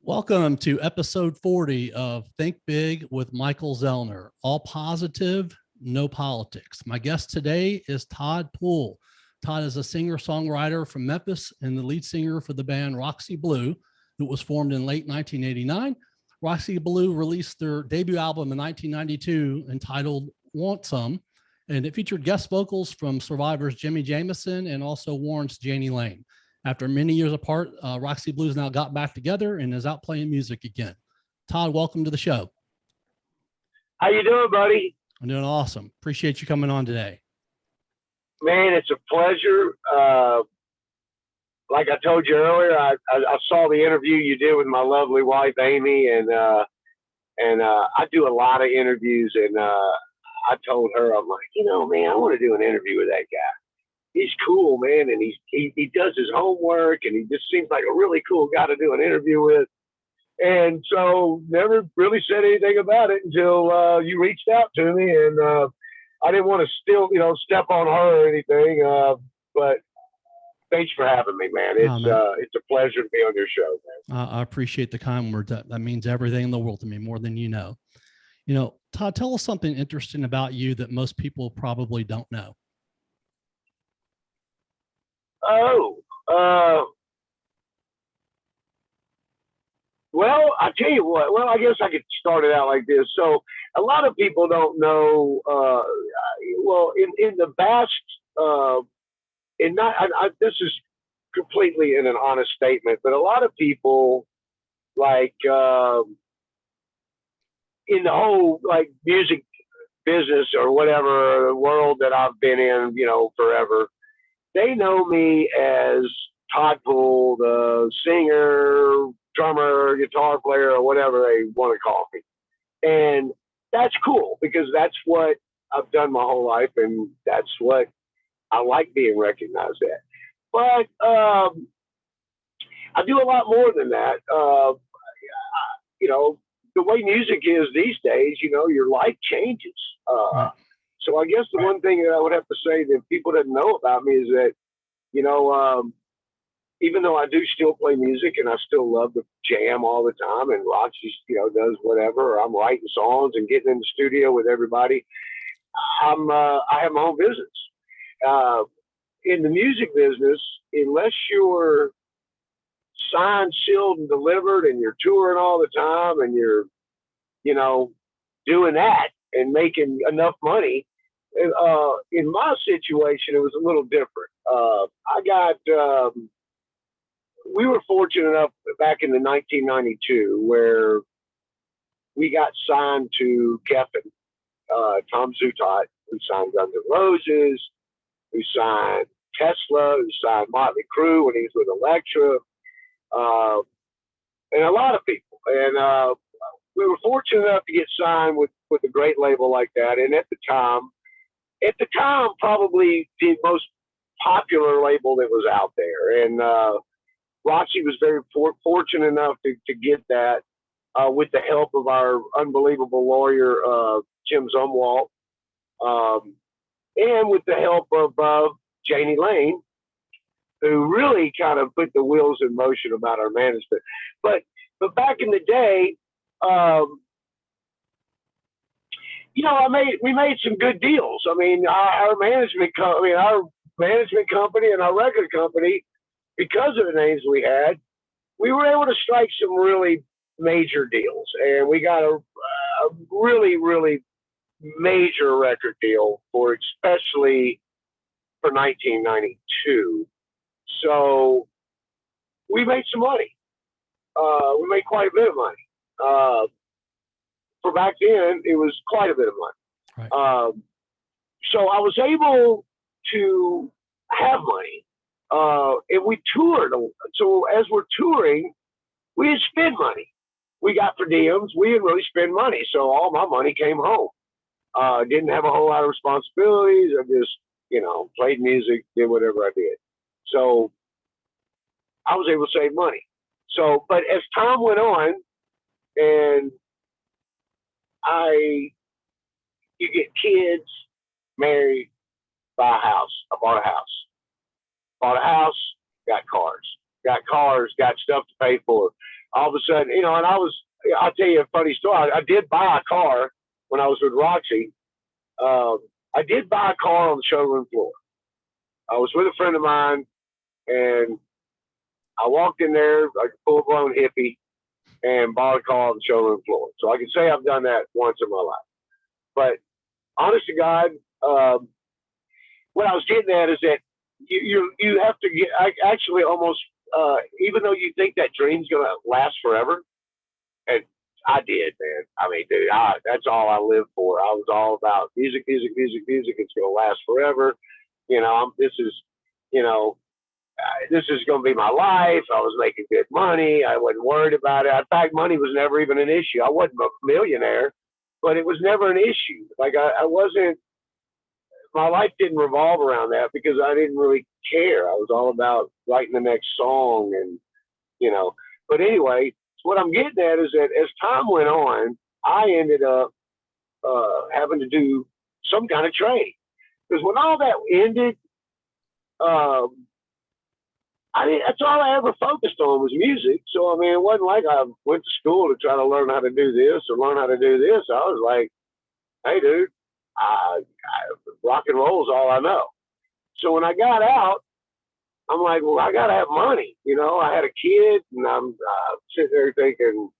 Welcome to episode 40 of Think Big with Michael Zellner. All positive, no politics. My guest today is Todd Poole. Todd is a singer-songwriter from Memphis and the lead singer for the band Roxy Blue, who was formed in late 1989. Roxy Blue released their debut album in 1992 entitled Want Some, and it featured guest vocals from Survivor's Jimmy Jamison and also Warrant's Jani Lane. After many years apart, Roxy Blues now got back together and is out playing music again. Todd, welcome to the show. How you doing, buddy? I'm doing awesome. Appreciate you coming on today. Man, it's a pleasure. Like I told you earlier, I saw the interview you did with my lovely wife, Amy, and I do a lot of interviews, and I told her, I'm like, man, I want to do an interview with that guy. He's cool, man, and he does his homework, and he just seems like a really cool guy to do an interview with. And so never really said anything about it until you reached out to me, and I didn't want to still, step on her or anything, but thanks for having me, man. It's a pleasure to be on your show, man. I appreciate the kind words. That means everything in the world to me, more than you know. Todd, tell us something interesting about you that most people probably don't know. Well, I tell you what. Well, I guess I could start it out like this. So, a lot of people don't know. In the past, this is completely in an honest statement, but a lot of people, like in the whole music business or whatever world that I've been in, forever. They know me as Todd Poole, the singer, drummer, guitar player, or whatever they want to call me. And that's cool because that's what I've done my whole life, and that's what I like being recognized at. But I do a lot more than that. The way music is these days, your life changes. So I guess the one thing that I would have to say that people didn't know about me is that, even though I do still play music and I still love to jam all the time, and Roxy, does whatever, or I'm writing songs and getting in the studio with everybody, I have my own business. In the music business, unless you're signed, sealed, and delivered, and you're touring all the time, and you're, doing that and making enough money. In my situation, it was a little different. We were fortunate enough back in the 1992 where we got signed to Geffen, Tom Zutaut, who signed Guns N' Roses, who signed Tesla, who signed Motley Crue when he was with Elektra, and a lot of people. And we were fortunate enough to get signed with a great label like that. And at the time, probably the most popular label that was out there. And Roxy was very fortunate enough to get that with the help of our unbelievable lawyer, Jim Zumwalt, and with the help of Jani Lane, who really kind of put the wheels in motion about our management. But back in the day, we made some good deals. I mean, our management company and our record company, because of the names we had, we were able to strike some really major deals, and we got a really, really major record deal especially for 1992. So we made some money. We made quite a bit of money. For back then, it was quite a bit of money. Right. So I was able to have money. And we toured. So as we're touring, we didn't spend money. We got per diems. We didn't really spend money. So all my money came home. Didn't have a whole lot of responsibilities. I just, played music, did whatever I did. So I was able to save money. So, but as time went on, and you get kids, married, buy a house. I bought a house. Bought a house, got cars. Got cars, got stuff to pay for. all of a sudden, and I'll tell you a funny story. I did buy a car when I was with Roxy. I did buy a car on the showroom floor. I was with a friend of mine, and I walked in there like a full-blown hippie and bought a car on the showroom floor. So I can say I've done that once in my life. But honest to God, what I was getting at is that you have to get actually almost even though you think that dream's gonna last forever, and I did, man. I mean, dude, that's all I lived for. I was all about music, music, music, music. It's gonna last forever. This is, this is gonna be my life. I was making good money. I wasn't worried about it. In fact, money was never even an issue. I wasn't a millionaire, but it was never an issue. Like I wasn't. My life didn't revolve around that because I didn't really care. I was all about writing the next song and, but anyway, what I'm getting at is that as time went on, I ended up having to do some kind of trade because when all that ended, that's all I ever focused on was music. So, I mean, it wasn't like I went to school to try to learn how to do this or learn how to do this. I was like, hey, dude, rock and roll is all I know. So when I got out, I'm like, well, I got to have money. I had a kid, and I'm sitting there thinking,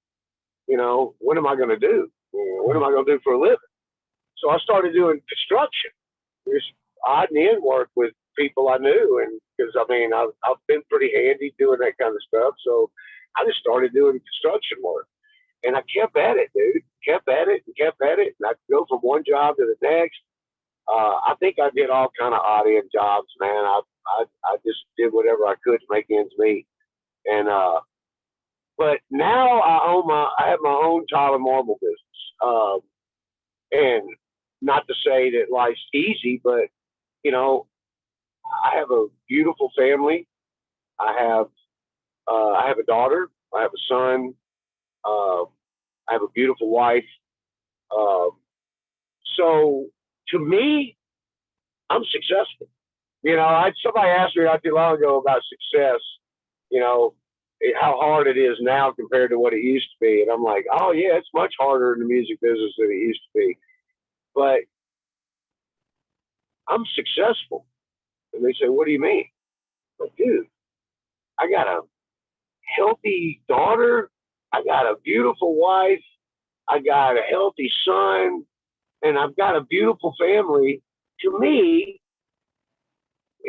what am I going to do? What am I going to do for a living? So I started doing construction. There's odd and end work with people I knew, and because I've been pretty handy doing that kind of stuff. So I just started doing construction work, and I kept at it, dude. Kept at it and kept at it, and I'd go from one job to the next. I think I did all kind of odd end jobs, man. I just did whatever I could to make ends meet. And but now I have my own tile and marble business. And not to say that life's easy, but I have a beautiful family. I have a daughter. I have a son. I have a beautiful wife. So to me, I'm successful. Somebody asked me not too long ago about success, how hard it is now compared to what it used to be. And I'm like, oh yeah, it's much harder in the music business than it used to be. But I'm successful. And they say, what do you mean? But dude, I got a healthy daughter. I got a beautiful wife. I got a healthy son. And I've got a beautiful family. To me,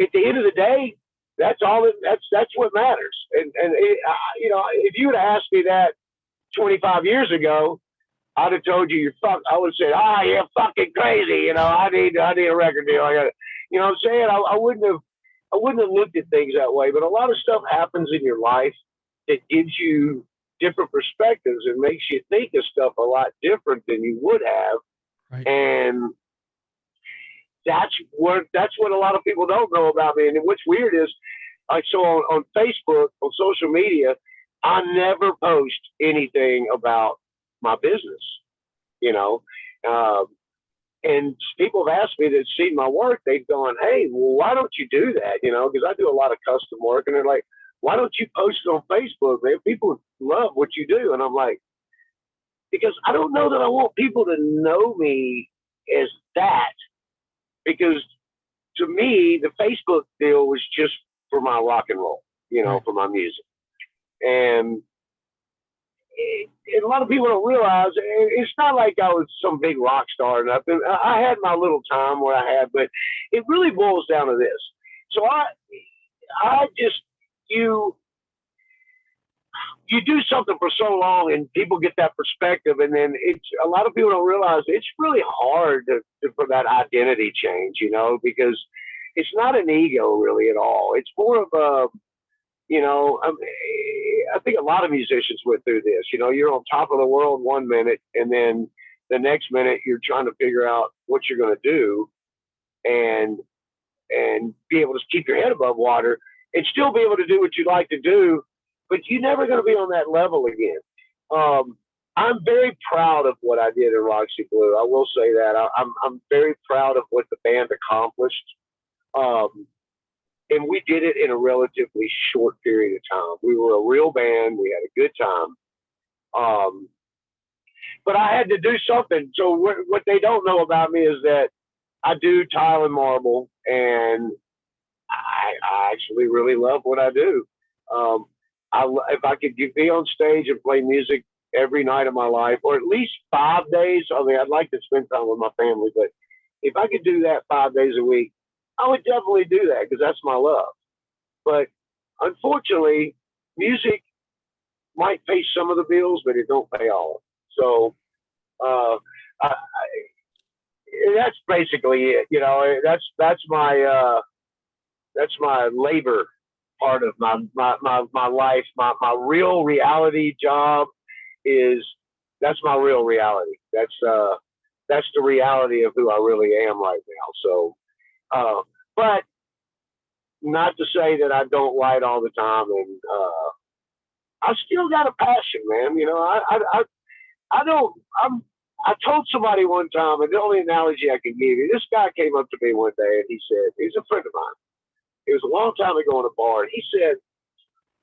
at the end of the day, that's all. That's what matters. And if you would have asked me that 25 years ago, I'd have told you I would say, you're fucking crazy. I need a record deal. I got it. You know what I'm saying? I wouldn't have looked at things that way. But a lot of stuff happens in your life that gives you different perspectives and makes you think of stuff a lot different than you would have. Right. And that's what a lot of people don't know about me. And what's weird is, so on Facebook, on social media, I never post anything about my business, and people have asked me that seen my work. They've gone, hey, well, why don't you do that? Because I do a lot of custom work, and they're like, why don't you post it on Facebook, man? People love what you do. And I'm like, because I don't know that I want people to know me as that, because to me, the Facebook deal was just for my rock and roll, for my music. And a lot of people don't realize it's not like I was some big rock star or nothing. I had my little time where I had, but it really boils down to this. So I just, you do something for so long and people get that perspective, and then a lot of people don't realize it's really hard for that identity change, because it's not an ego really at all. It's more of a, I think a lot of musicians went through this. You're on top of the world one minute, and then the next minute you're trying to figure out what you're going to do and be able to keep your head above water and still be able to do what you like to do, but you're never going to be on that level again. I'm very proud of what I did in Roxy Blue. I will say that. I'm very proud of what the band accomplished. and we did it in a relatively short period of time. We were a real band. We had a good time. But I had to do something. So what they don't know about me is that I do tile and marble, and I actually really love what I do. If I could be on stage and play music every night of my life, or at least 5 days, I mean, I'd like to spend time with my family, but if I could do that 5 days a week, I would definitely do that because that's my love. But unfortunately, music might pay some of the bills, but it don't pay all. So that's basically it. You know, that's my labor part of my life. My real reality job is that's my real reality. That's the reality of who I really am right now. So, but not to say that I don't write all the time, and I still got a passion, man. You know, I told somebody one time, and the only analogy I can give you, this guy came up to me one day and he said, he's a friend of mine. It was a long time ago in a bar. And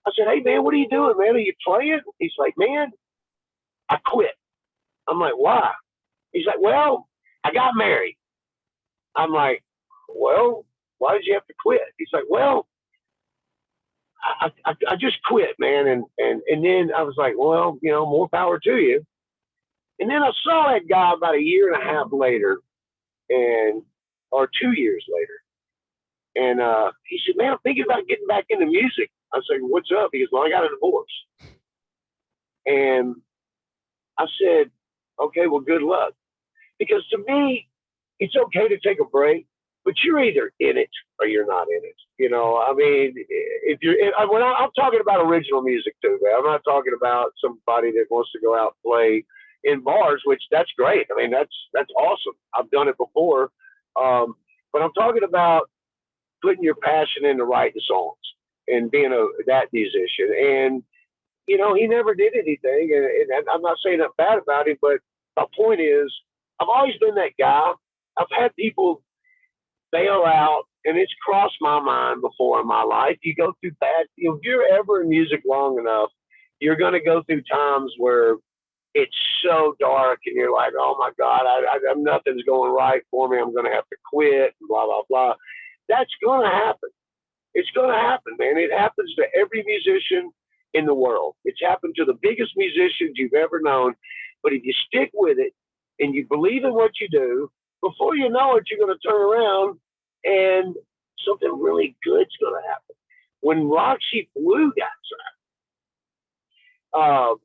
I said, hey man, what are you doing, man? Are you playing? He's like, man, I quit. I'm like, why? He's like, well, I got married. I'm like, well, why did you have to quit? He's like, well, I just quit, man. And then I was like, well, you know, more power to you. And then I saw that guy about a year and a half later, or 2 years later. And he said, man, I'm thinking about getting back into music. I said, what's up? He goes, well, I got a divorce. And I said, okay, well, good luck. Because to me, it's okay to take a break, but you're either in it or you're not in it. You know, I mean, I'm talking about original music too, man. I'm not talking about somebody that wants to go out and play in bars, which that's great. I mean, that's awesome. I've done it before. But I'm talking about putting your passion into writing songs and being that musician. And, you know, he never did anything. And I'm not saying that bad about him, but my point is, I've always been that guy. I've had people bail out, and it's crossed my mind before in my life. You go through if you're ever in music long enough, you're going to go through times where it's so dark and you're like, oh my God, nothing's going right for me. I'm going to have to quit, and blah, blah, blah. That's going to happen. It's going to happen, man. It happens to every musician in the world. It's happened to the biggest musicians you've ever known. But if you stick with it and you believe in what you do, before you know it, you're going to turn around and something really good's going to happen. When Roxy Blue got signed,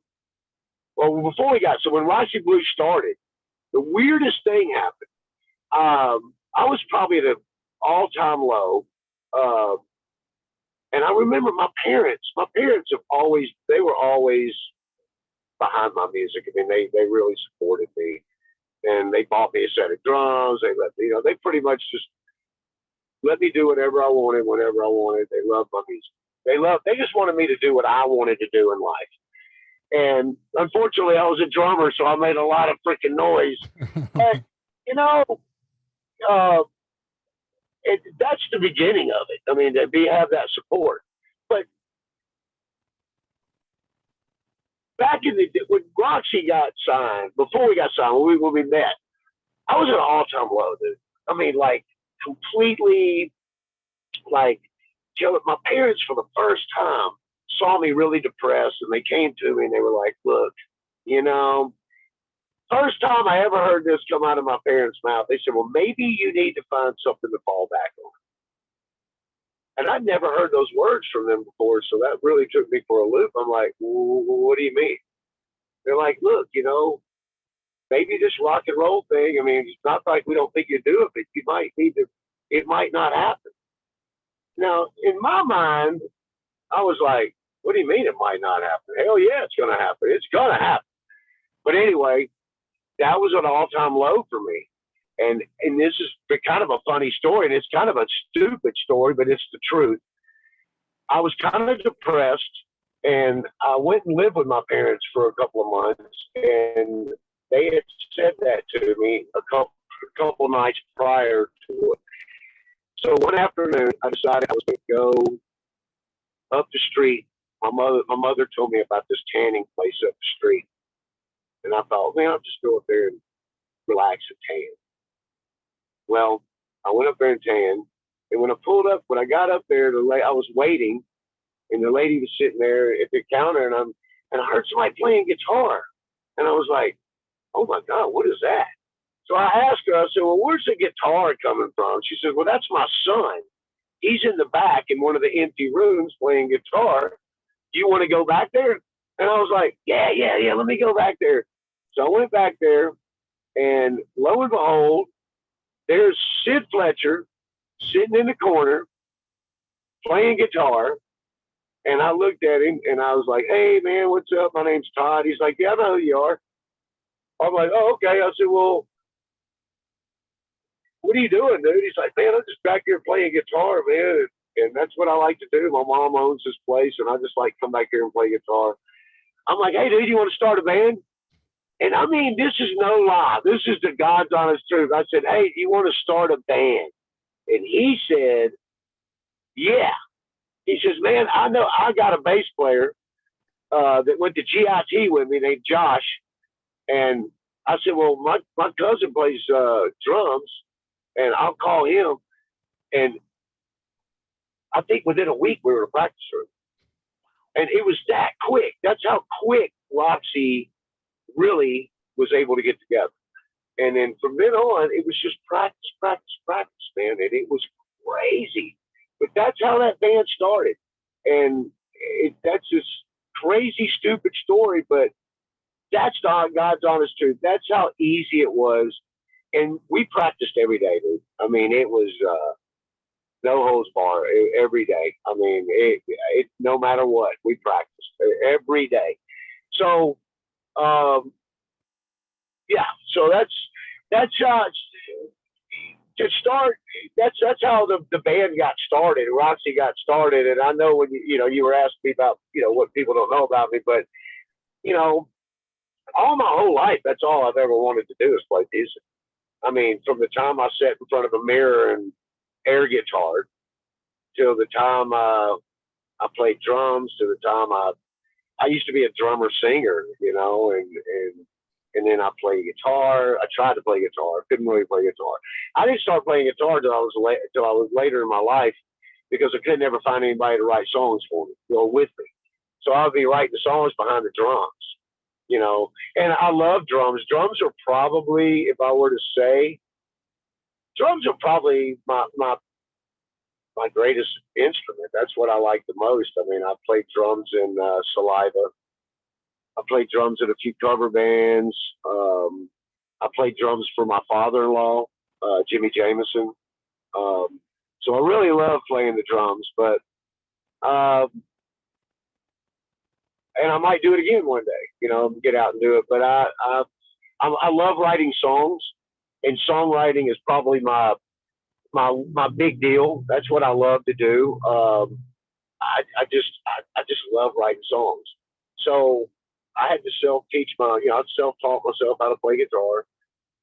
when Roxy Blue started, the weirdest thing happened. I was probably at an all-time low. And I remember my parents they were always behind my music. I mean, they really supported me, and they bought me a set of drums. They pretty much just let me do whatever I wanted, whenever I wanted. They loved my music. They just wanted me to do what I wanted to do in life. And unfortunately, I was a drummer, so I made a lot of freaking noise. But, you know, that's the beginning of it. I mean, have that support. But back when Roxy got signed, before we got signed, when we met, I was at an all-time low, dude. I mean, like, completely, like, my parents for the first time saw me really depressed, and they came to me and they were like, look, you know, first time I ever heard this come out of my parents' mouth, they said, well, maybe you need to find something to fall back on. And I'd never heard those words from them before, so that really took me for a loop. I'm like, well, what do you mean? They're like, look, you know, maybe this rock and roll thing, I mean, it's not like we don't think you do it, but you might need to, it might not happen. Now, in my mind, I was like, what do you mean it might not happen? Hell yeah, it's going to happen. It's going to happen. But anyway, that was an all-time low for me. And this is kind of a funny story, and it's kind of a stupid story, but it's the truth. I was kind of depressed, and I went and lived with my parents for a couple of months, and they had said that to me a couple nights prior to it. So one afternoon, I decided I was going to go up the street. My mother told me about this tanning place up the street. And I thought, man, I'll just go up there and relax and tan. Well, I went up there and tan. And when I got up there, I was waiting, and the lady was sitting there at the counter, and I heard somebody playing guitar. And I was like, oh my God, what is that? So I asked her, I said, well, where's the guitar coming from? She said, well, that's my son. He's in the back in one of the empty rooms playing guitar. Do you want to go back there? And I was like, yeah, let me go back there. So I went back there, and lo and behold, there's Sid Fletcher sitting in the corner playing guitar. And I looked at him, and I was like, hey, man, what's up? My name's Todd. He's like, yeah, I know who you are. I'm like, oh, okay. I said, well, what are you doing, dude? He's like, man, I'm just back here playing guitar, man. And that's what I like to do. My mom owns this place, and I just like to come back here and play guitar. I'm like, hey, dude, you want to start a band? And I mean, this is no lie. This is the God's honest truth. I said, hey, do you want to start a band? And he said, yeah. He says, man, I know I got a bass player that went to GIT with me named Josh. And I said, well, my cousin plays drums, and I'll call him. And I think within a week we were in a practice room. And it was that quick. That's how quick Roxy really was able to get together. And then from then on, it was just practice, man. And it was crazy. But that's how that band started. And that's this crazy, stupid story, but that's God's honest truth. That's how easy it was. And we practiced every day, dude. I mean, it was no holds bar every day. I mean, it no matter what, we practiced every day. So, yeah. So that's to start. That's how the band got started. Roxy got started, and I know when you were asking me about what people don't know about me, but all my whole life, that's all I've ever wanted to do is play music. I mean, from the time I sat in front of a mirror and air guitar till the time I played drums, to the time I used to be a drummer singer, and then I played guitar. I tried to play guitar, couldn't really play guitar. I didn't start playing guitar till I was later in my life, because I could never find anybody to write songs for me, with me. So I'd be writing the songs behind the drums, and I love drums. Drums are probably, if I were to say, drums are probably my greatest instrument. That's what I like the most. I mean, I played drums in Saliva. I played drums in a few cover bands. I played drums for my father-in-law, Jimmy Jameson. So I really love playing the drums, but and I might do it again one day, get out and do it. But I love writing songs, and songwriting is probably my big deal. That's what I love to do. I just love writing songs. So I had to self-teach I self-taught myself how to play guitar,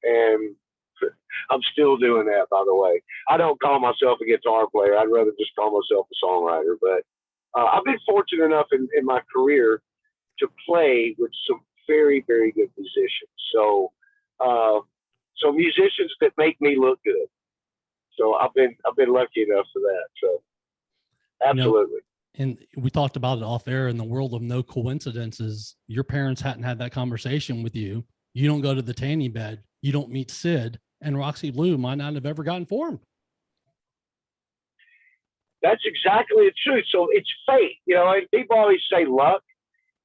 and I'm still doing that, by the way. I don't call myself a guitar player. I'd rather just call myself a songwriter. But I've been fortunate enough in my career to play with some very, very good musicians. So musicians that make me look good. So I've been lucky enough for that. So absolutely. And we talked about it off air. In the world of no coincidences, your parents hadn't had that conversation with you. You don't go to the tanning bed. You don't meet Sid, and Roxy Blue might not have ever gotten formed. That's exactly the truth. So it's fate, and people always say luck,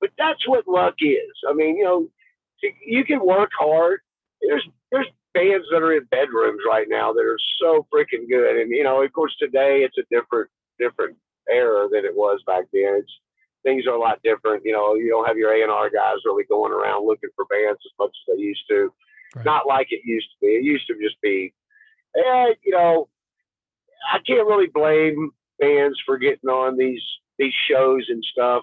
but that's what luck is. I mean, you can work hard. There's bands that are in bedrooms right now that are so freaking good. And, of course, today it's a different era than it was back then. Things are a lot different. You don't have your A&R guys really going around looking for bands as much as they used to. Right. Not like it used to be. It used to just be, I can't really blame bands for getting on these shows and stuff,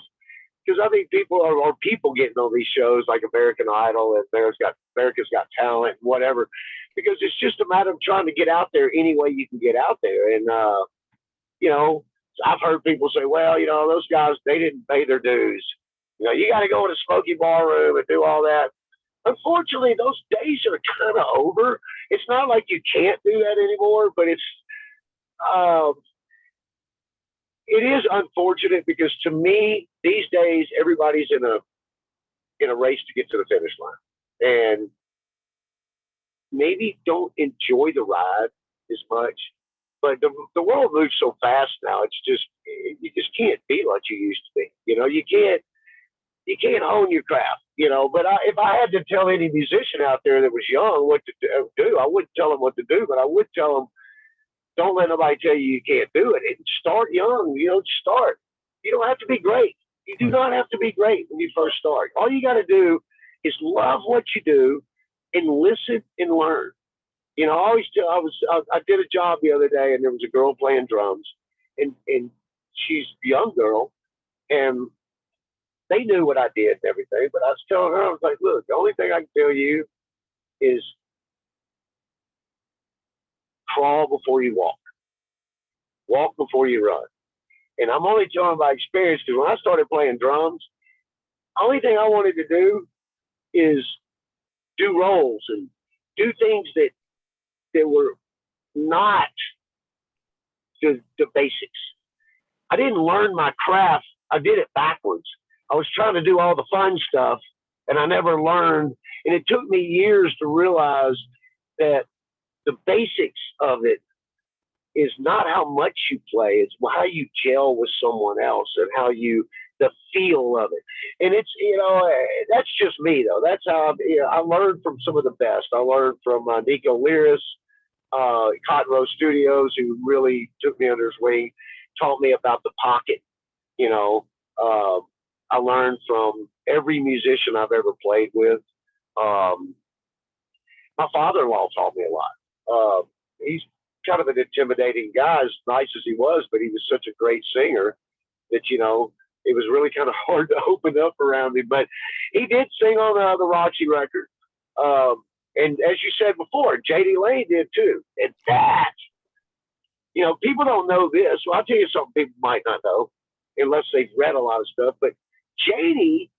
because I think people getting on these shows like American Idol and America's Got Talent and whatever. because it's just a matter of trying to get out there any way you can get out there. And, you know, I've heard people say, well, you know, those guys, they didn't pay their dues. You know, you got to go in a smoky bar room and do all that. Unfortunately, those days are kind of over. It's not like you can't do that anymore, but it is unfortunate because to me, these days, everybody's in a race to get to the finish line, and maybe don't enjoy the ride as much. But the world moves so fast now. It's just, you just can't be like you used to be. You know, you can't own your craft, you know. But if I had to tell any musician out there that was young what to do, I wouldn't tell them what to do, but I would tell them, don't let nobody tell you can't do it. And start young, you know, start. You don't have to be great. You do not have to be great when you first start. All you got to do is love what you do and listen and learn. You know, I always tell, I did a job the other day, and there was a girl playing drums, and she's a young girl, and they knew what I did and everything, but I was telling her, I was like, look, the only thing I can tell you is crawl before you walk before you run. And I'm only telling by experience, because when I started playing drums, the only thing I wanted to do is do rolls and do things that were not the basics. I didn't learn my craft. I did it backwards. I was trying to do all the fun stuff, and I never learned. And it took me years to realize that the basics of it is not how much you play, it's how you gel with someone else and the feel of it. And it's, you know, that's just me though. That's how I learned from some of the best. I learned from Nico Liris, Cotton Row Studios, who really took me under his wing, taught me about the pocket. You know, I learned from every musician I've ever played with. My father-in-law taught me a lot. He's kind of an intimidating guy, as nice as he was, but he was such a great singer that, you know, it was really kind of hard to open up around him. But he did sing on the Roxy record. And as you said before, Jani Lane did too. And that, you know, people don't know this. Well, I'll tell you something people might not know unless they've read a lot of stuff. But Jani,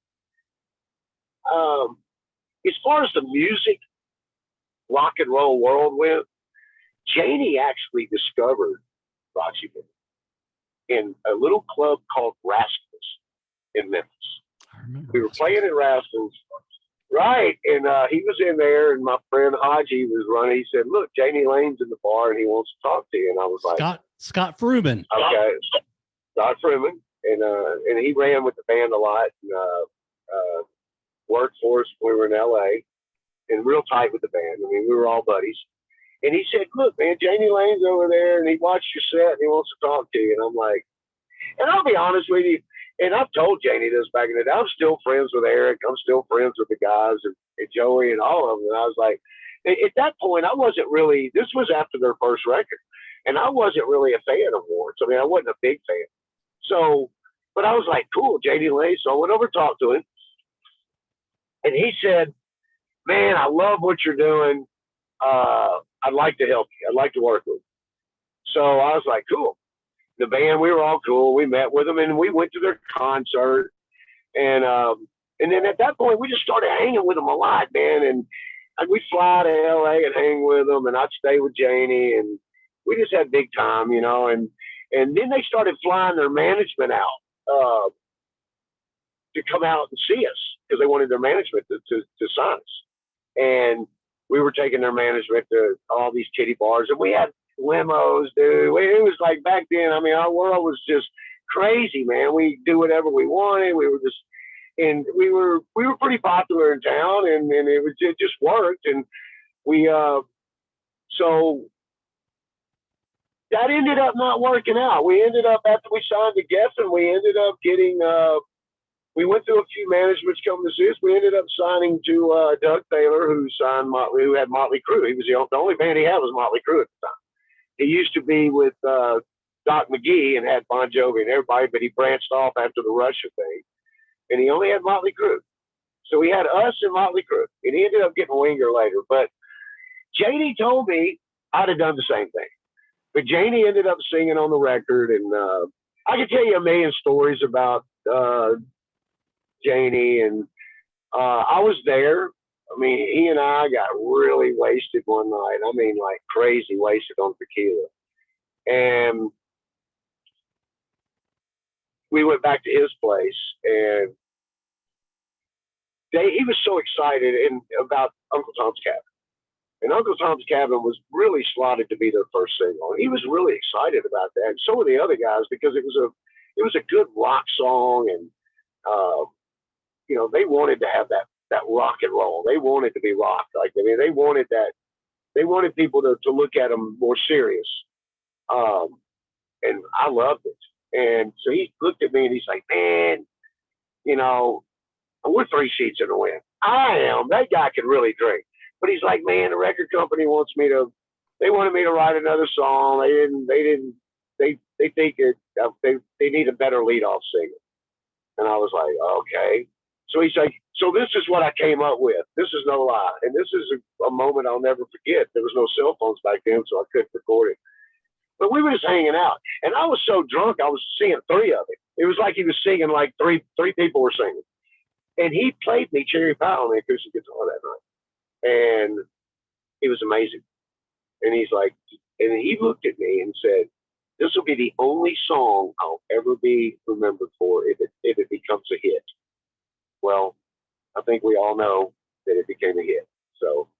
as far as the music, rock and roll world went, Jani actually discovered Roxy Blue in a little club called Rascals in Memphis. We were playing at Rascals, right? And he was in there, and my friend Haji was running. He said, "Look, Jani Lane's in the bar, and he wants to talk to you." And I was like, Scott Fruman. Okay, Scott Fruman, and he ran with the band a lot, and worked for us when we were in LA, and real tight with the band. I mean, we were all buddies. And he said, "Look, man, Jani Lane's over there, and he watched your set, and he wants to talk to you." And I'm like, and I'll be honest with you, and I've told Jani this back in the day, I'm still friends with Eric. I'm still friends with the guys and Joey and all of them. And I was like, at that point, I wasn't really, this was after their first record, and I wasn't really a fan of Warrant. I mean, I wasn't a big fan. So, but I was like, cool, Jani Lane. So I went over and talked to him, and he said, "Man, I love what you're doing. I'd like to help you. I'd like to work with you." So I was like, cool. The band, we were all cool. We met with them, and we went to their concert. And then at that point, we just started hanging with them a lot, man. And we'd fly to LA and hang with them, and I'd stay with Jani, and we just had big time, you know. And then they started flying their management out to come out and see us because they wanted their management to sign us. And we were taking their management to all these titty bars, and we had limos, dude. It was like back then. I mean, our world was just crazy, man. We do whatever we wanted. We were just, and we were pretty popular in town, and it just worked. And we, so that ended up not working out. We ended up, after we signed to Geffen, we ended up getting, we went through a few managements coming to see us. We ended up signing to Doug Taylor, who had Motley Crue. He was the only band he had was Motley Crue at the time. He used to be with Doc McGee and had Bon Jovi and everybody, but he branched off after the Russia thing, and he only had Motley Crue. So he had us and Motley Crue, and he ended up getting Winger later. But Jani told me I'd have done the same thing. But Jani ended up singing on the record, and I could tell you a million stories about Jani, and I was there. I mean, he and I got really wasted one night. I mean, like crazy wasted on tequila. And we went back to his place, and he was so excited about Uncle Tom's Cabin. And Uncle Tom's Cabin was really slotted to be their first single. And he was really excited about that. And so were the other guys, because it was a good rock song. And, you know, they wanted to have that rock and roll. They wanted to be rock. Like, I mean, they wanted that. They wanted people to look at them more serious. And I loved it. And so he looked at me and he's like, man, you know, we're 3 sheets in the wind. I am. That guy can really drink. But he's like, man, the record company they wanted me to write another song. They think they need a better leadoff singer. And I was like, okay. So he's like, so this is what I came up with. This is no lie. And this is a moment I'll never forget. There was no cell phones back then, so I couldn't record it. But we were just hanging out. And I was so drunk, I was singing 3 of it. It was like he was singing, like three people were singing. And he played me Cherry Pie on the acoustic guitar that night. And it was amazing. And he's like, and he looked at me and said, this will be the only song I'll ever be remembered for if it becomes a hit. Well, I think we all know that it became a hit. So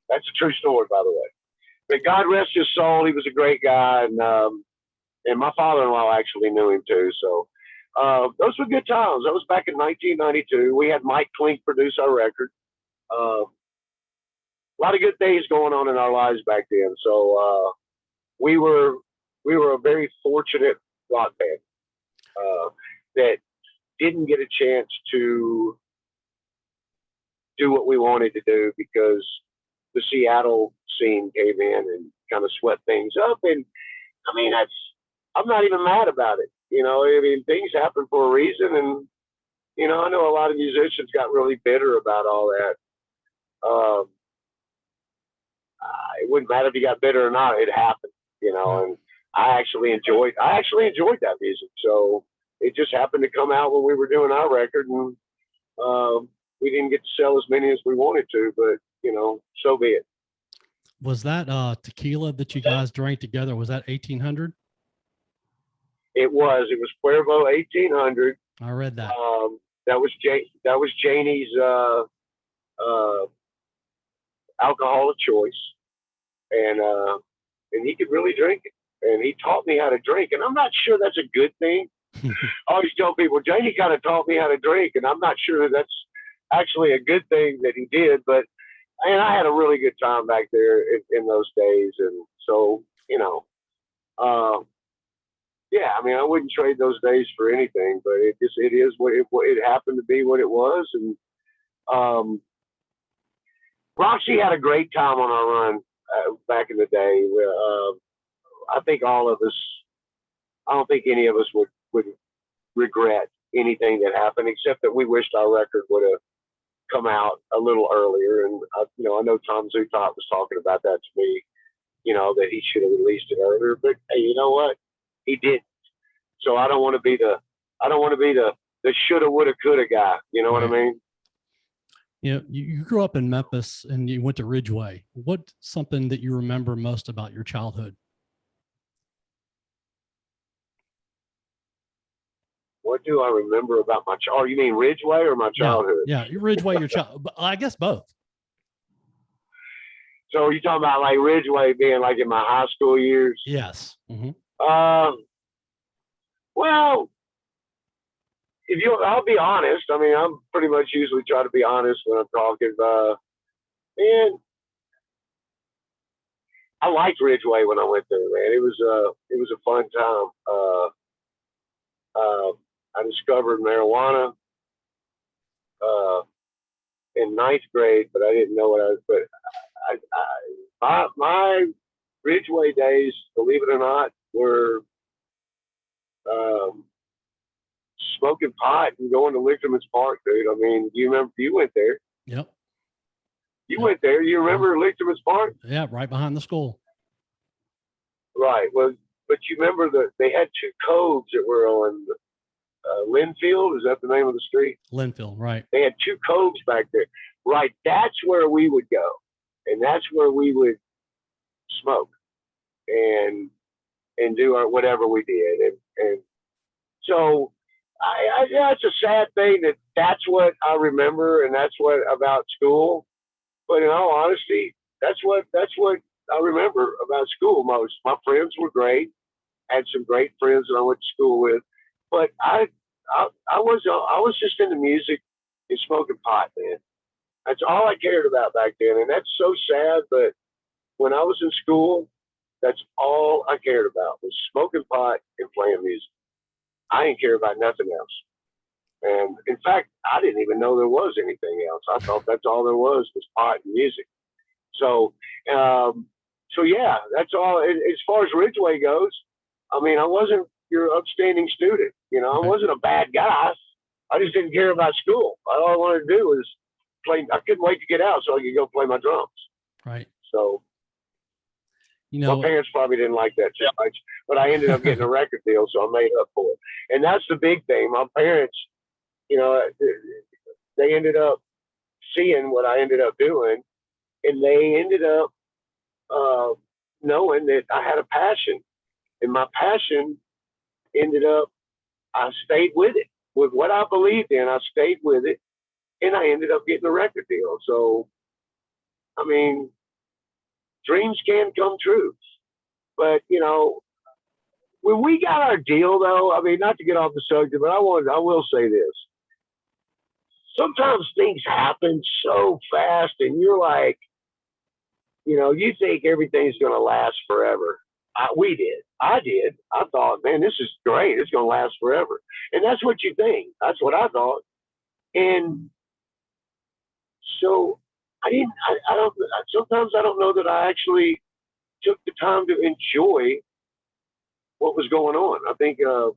that's a true story, by the way. But God rest his soul. He was a great guy. And my father-in-law actually knew him too. So those were good times. That was back in 1992. We had Mike Klink produce our record. A lot of good things going on in our lives back then. So we were a very fortunate rock band that didn't get a chance to do what we wanted to do because the Seattle scene came in and kind of swept things up. And I mean, I'm not even mad about it. You know, I mean, things happen for a reason. And, you know, I know a lot of musicians got really bitter about all that. It wouldn't matter if you got bitter or not. It happened, you know, and I actually enjoyed that music. So it just happened to come out when we were doing our record, and we didn't get to sell as many as we wanted to, but you know, so be it. Was that tequila that you guys drank together? Was that 1800? It was Cuervo 1800. I read that. That was Janie's alcohol of choice, and he could really drink it, and he taught me how to drink, and I'm not sure that's a good thing. I always tell people Jani kind of taught me how to drink, and I'm not sure that's actually a good thing that he did, but and I had a really good time back there in those days, and so you know, yeah, I mean, I wouldn't trade those days for anything, but it is what it happened to be what it was, and Roxy had a great time on our run back in the day. I think all of us, I don't think any of us would regret anything that happened, except that we wished our record would have come out a little earlier. And you know, I know Tom Zutaut was talking about that to me, you know, that he should have released it earlier. But hey, you know what? He didn't. So I don't want to be the shoulda, woulda, coulda guy. You know what I mean? You know, you grew up in Memphis and you went to Ridgeway. What's something that you remember most about your childhood? What do I remember about my child? Oh, you mean Ridgeway or my childhood? Yeah, Ridgeway, your child. I guess both. So you talking about like Ridgeway being like in my high school years? Yes. Mm-hmm. Well, I'll be honest. I mean, I'm pretty much usually try to be honest when I'm talking. Man, I liked Ridgeway when I went there. Man, it was a fun time. I discovered marijuana in 9th grade, but I didn't know what I was. But my Ridgeway days, believe it or not, were smoking pot and going to Lichterman's Park, dude. I mean, do you remember you went there? Yep. You went there. You remember Lichterman's Park? Yeah, right behind the school. Right. Well, but you remember that they had two coves that were on Linfield. Is that the name of the street? Linfield, right. They had two coves back there. Right. That's where we would go. And that's where we would smoke and do our whatever we did. And so yeah, it's a sad thing that's what I remember and that's what about school. But in all honesty, that's what I remember about school most. My friends were great. I had some great friends that I went to school with, but I was just into music and smoking pot, man. That's all I cared about back then, and that's so sad. But when I was in school, that's all I cared about was smoking pot and playing music. I didn't care about nothing else. And in fact, I didn't even know there was anything else. I thought that's all there was pot and music. So, so yeah, that's all. As far as Ridgeway goes, I mean, I wasn't your upstanding student. You know, I wasn't a bad guy. I just didn't care about school. All I wanted to do was play. I couldn't wait to get out so I could go play my drums. Right. So, you know, my parents probably didn't like that too much, but I ended up getting a record deal, so I made up for it. And that's the big thing. My parents, you know, they ended up seeing what I ended up doing, and they ended up knowing that I had a passion, and my passion ended up, I stayed with it. With what I believed in, I stayed with it, and I ended up getting a record deal. So, I mean, dreams can come true. But, you know, when we got our deal, though, I mean, not to get off the subject, but I will say this. Sometimes things happen so fast, and you're like, you know, you think everything's going to last forever. We did. I did. I thought, man, this is great. It's going to last forever. And that's what you think. That's what I thought. And so I don't, sometimes I don't know that I actually took the time to enjoy what was going on. I think I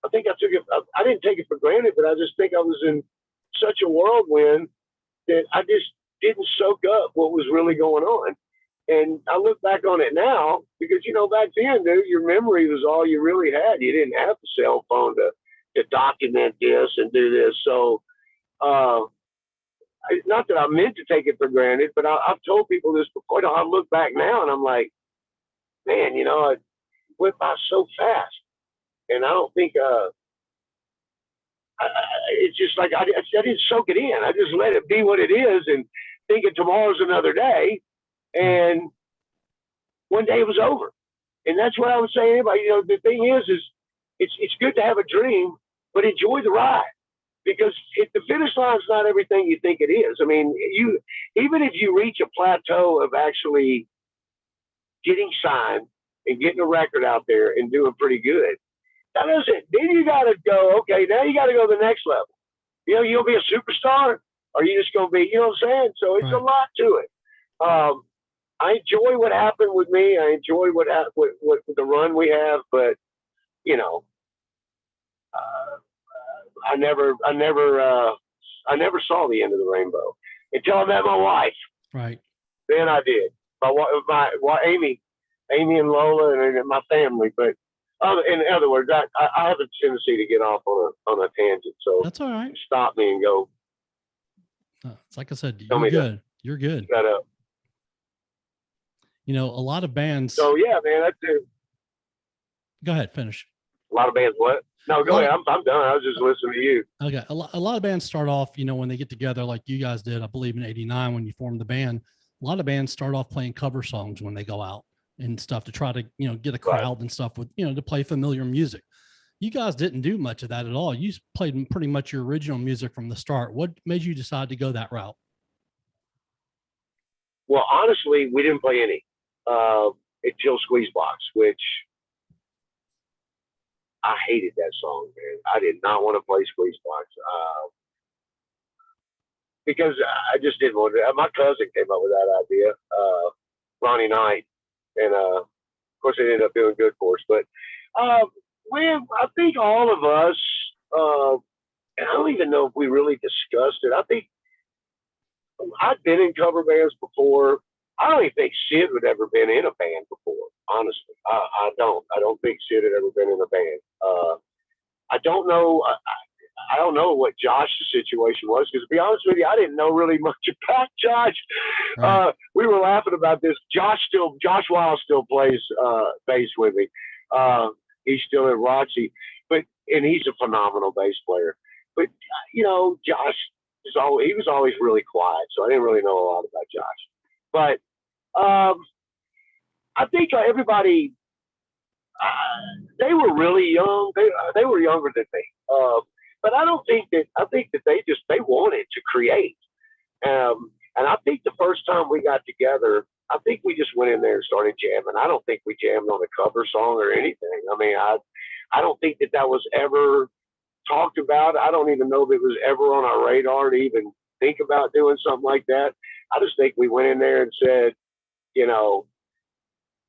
took it, I didn't take it for granted, but I just think I was in such a whirlwind that I just didn't soak up what was really going on. And I look back on it now because, you know, back then, dude, your memory was all you really had. You didn't have the cell phone to document this and do this. So, not that I meant to take it for granted, but I've told people this before. I look back now and I'm like, man, you know, it went by so fast. And I don't think, it's just like I didn't soak it in. I just let it be what it is and thinking tomorrow's another day. And one day it was over. And that's what I would say to anybody. You know, the thing is it's good to have a dream, but enjoy the ride. Because if the finish line is not everything you think it is. I mean, even if you reach a plateau of actually getting signed and getting a record out there and doing pretty good, that doesn't. Then you got to go. Okay, now you got to go to the next level. You know, you'll be a superstar, or you just going to be. You know what I'm saying? So it's a lot to it. I enjoy what happened with me. I enjoy what the run we have, but you know. I never saw the end of the rainbow until I met my wife. Right. Then I did. My Amy and Lola and my family. But in other words, I have a tendency to get off on a tangent. So that's all right. Stop me and go. It's like I said, you're good. You're good. Shut up. You know, a lot of bands. So yeah, man, that's it. Go ahead, finish. A lot of bands. What? No, go ahead. I'm done. I was just listening to you. Okay. A lot of bands start off, you know, when they get together, like you guys did, I believe in '89 when you formed the band. A lot of bands start off playing cover songs when they go out and stuff to try to, you know, get a crowd and stuff with, you know, to play familiar music. You guys didn't do much of that at all. You played pretty much your original music from the start. What made you decide to go that route? Well, honestly, we didn't play any until Squeeze Box, which I hated that song, man. I did not want to play Squeeze Box because I just didn't want to. My cousin came up with that idea, Ronnie Knight, and of course it ended up doing good for us. But I think all of us, and I don't even know if we really discussed it. I think I'd been in cover bands before. I don't even think Sid had ever been in a band before. Honestly, I don't. I don't think Sid had ever been in a band. I don't know. I don't know what Josh's situation was, because to be honest with you, I didn't know really much about Josh. Right. We were laughing about this. Josh Wiles still plays bass with me. He's still in Roxy, and he's a phenomenal bass player. But Josh he was always really quiet, so I didn't really know a lot about Josh. But I think everybody, they were really young. They were younger than me. But I think that they wanted to create. And I think the first time we got together, I think we just went in there and started jamming. I don't think we jammed on a cover song or anything. I mean, I don't think that was ever talked about. I don't even know if it was ever on our radar to even think about doing something like that. I just think we went in there and said,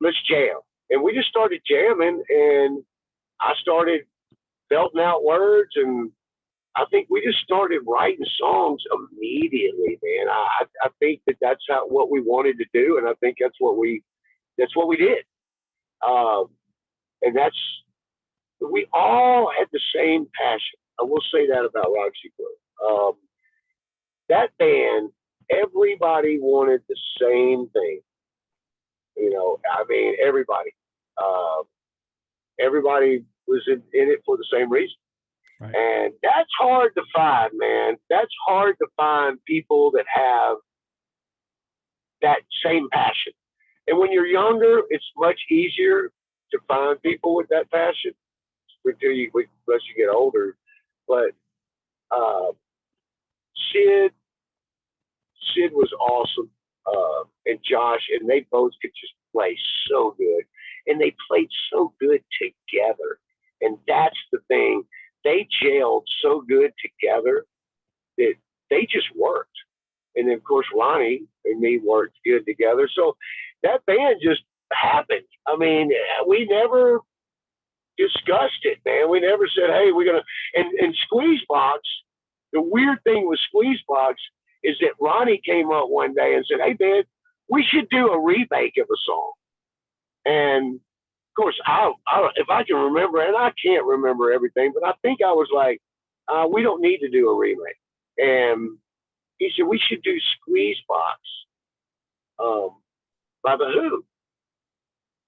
let's jam. And we just started jamming, and I started belting out words, and I think we just started writing songs immediately, man. I think that's what we wanted to do, and I think that's what we did. And we all had the same passion. I will say that about Roxy Blue. That band, everybody wanted the same thing. I mean, everybody. Everybody was in it for the same reason. Right. And that's hard to find, man. That's hard to find people that have that same passion. And when you're younger, it's much easier to find people with that unless you get older. But Sid was awesome, and Josh, and they both could just play so good, and they played so good together. And that's the thing. They gelled so good together that they just worked. And then, of course, Ronnie and me worked good together. So that band just happened. I mean, we never discussed it, man. We never said, hey, we're going to. And Squeezebox, the weird thing with Squeezebox is that Ronnie came up one day and said, hey, man, we should do a remake of a song. And of course, if I can remember, and I can't remember everything, but I think I was like, we don't need to do a remake. And he said, we should do Squeezebox by The Who.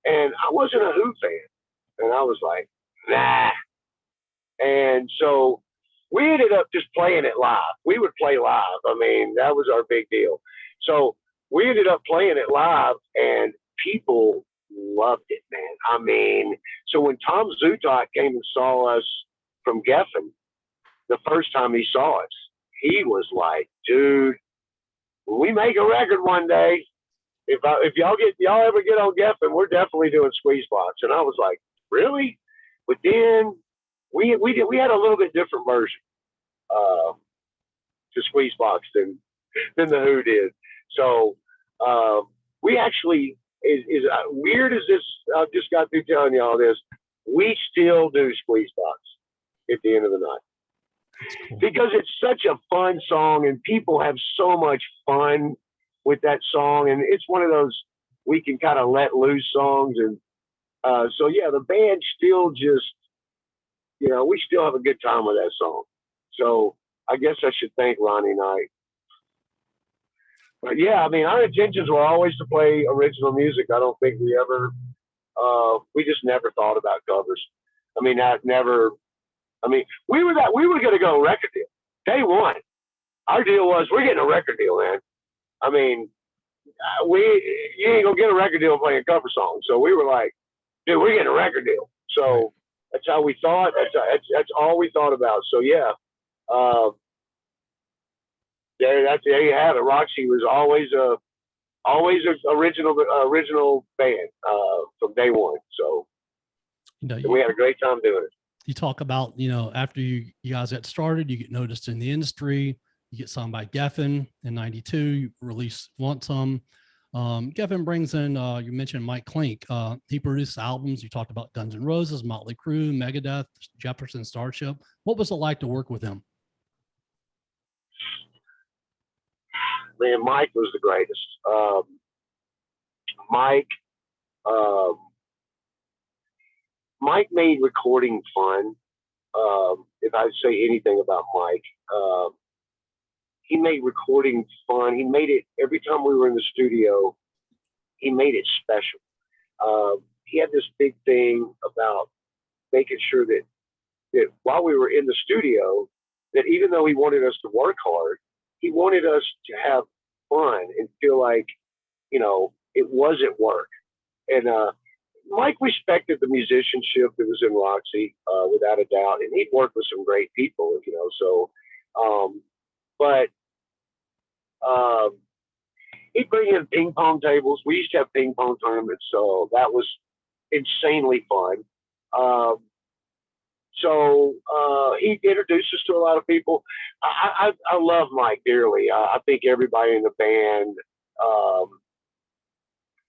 And I wasn't a Who fan. And I was like, nah. And so we ended up just playing it live. We would play live. I mean, that was our big deal. So we ended up playing it live, and people loved it, man. I mean, so when Tom Zutaut came and saw us from Geffen, the first time he saw us, he was like, dude, when we make a record one day, if y'all ever get on Geffen, we're definitely doing Squeezebox. And I was like, really? But then we had a little bit different version to Squeezebox than the Who did. So we actually, as weird as this, I just got through telling you all this, we still do Squeezebox at the end of the night. Cool. Because it's such a fun song, and people have so much fun with that song, and it's one of those we can kind of let loose songs. And so yeah, the band still just, we still have a good time with that song. So I guess I should thank Ronnie Knight. But yeah, I mean, our intentions were always to play original music. I don't think we ever, we just never thought about covers. I mean, we were going to go record deal. Day one, our deal was, we're getting a record deal, man. I mean, you ain't going to get a record deal playing cover songs. So we were like, dude, we're getting a record deal. So that's how we thought. That's all we thought about. So yeah, there you have it. Roxy was always a original band from day one. So we had a great time doing it. You talk about, after you guys get started, you get noticed in the industry, you get signed by Geffen in '92, you release Want Some. Geffen brings in, you mentioned Mike Klink. He produced albums. You talked about Guns N' Roses, Motley Crue, Megadeth, Jefferson Starship. What was it like to work with him? man, Mike was the greatest. Mike, um, Mike made recording fun. If I say anything about Mike, he made recording fun. He made it every time we were in the studio. He made it special. He had this big thing about making sure that while we were in the studio, that even though he wanted us to work hard, he wanted us to have fun and feel like, it wasn't work. And Mike respected the musicianship that was in Roxy, without a doubt, and he'd worked with some great people, So, but he'd bring in ping pong tables. We used to have ping pong tournaments, so that was insanely fun. So he introduced us to a lot of people. I love Mike dearly. I think everybody in the band.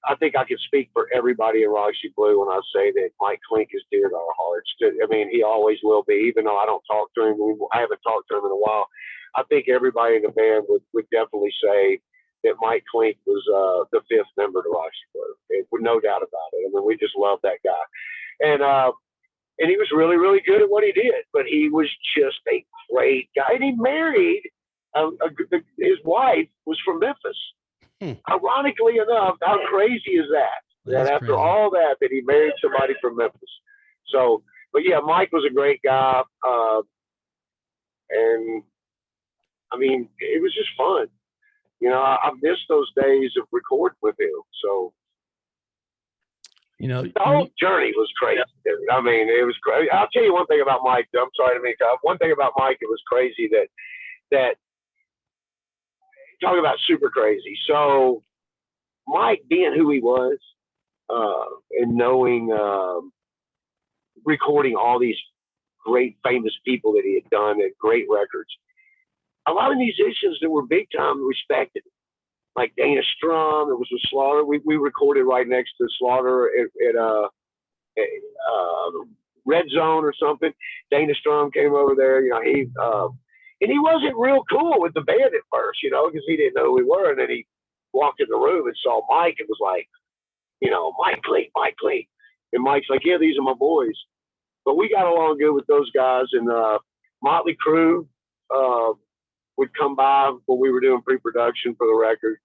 I think I can speak for everybody in Roxy Blue when I say that Mike Klink is dear to our hearts. I mean, he always will be, even though I don't talk to him. I haven't talked to him in a while. I think everybody in the band would definitely say that Mike Klink was the fifth member to Roxy Blue. No doubt about it. I mean, we just love that guy. And he was really, really good at what he did. But he was just a great guy. And he married, his wife was from Memphis. Ironically enough, how crazy is that? That after all that he married somebody from Memphis. So, but yeah, Mike was a great guy. And I mean, it was just fun. I missed those days of recording with him. So, the whole journey was crazy, dude. I mean, it was crazy. I'll tell you one thing about Mike. I'm sorry to make up. One thing about Mike, it was crazy that talk about super crazy. So Mike, being who he was, and knowing, recording all these great famous people that he had done at great records, a lot of musicians that were big time respected, like Dana Strum. It was with Slaughter. We recorded right next to Slaughter at Red Zone or something. Dana Strum came over there. And he wasn't real cool with the band at first, because he didn't know who we were. And then he walked in the room and saw Mike and was like, Mike Klink. And Mike's like, yeah, these are my boys. But we got along good with those guys. And Motley Crue would come by when we were doing pre-production for the record.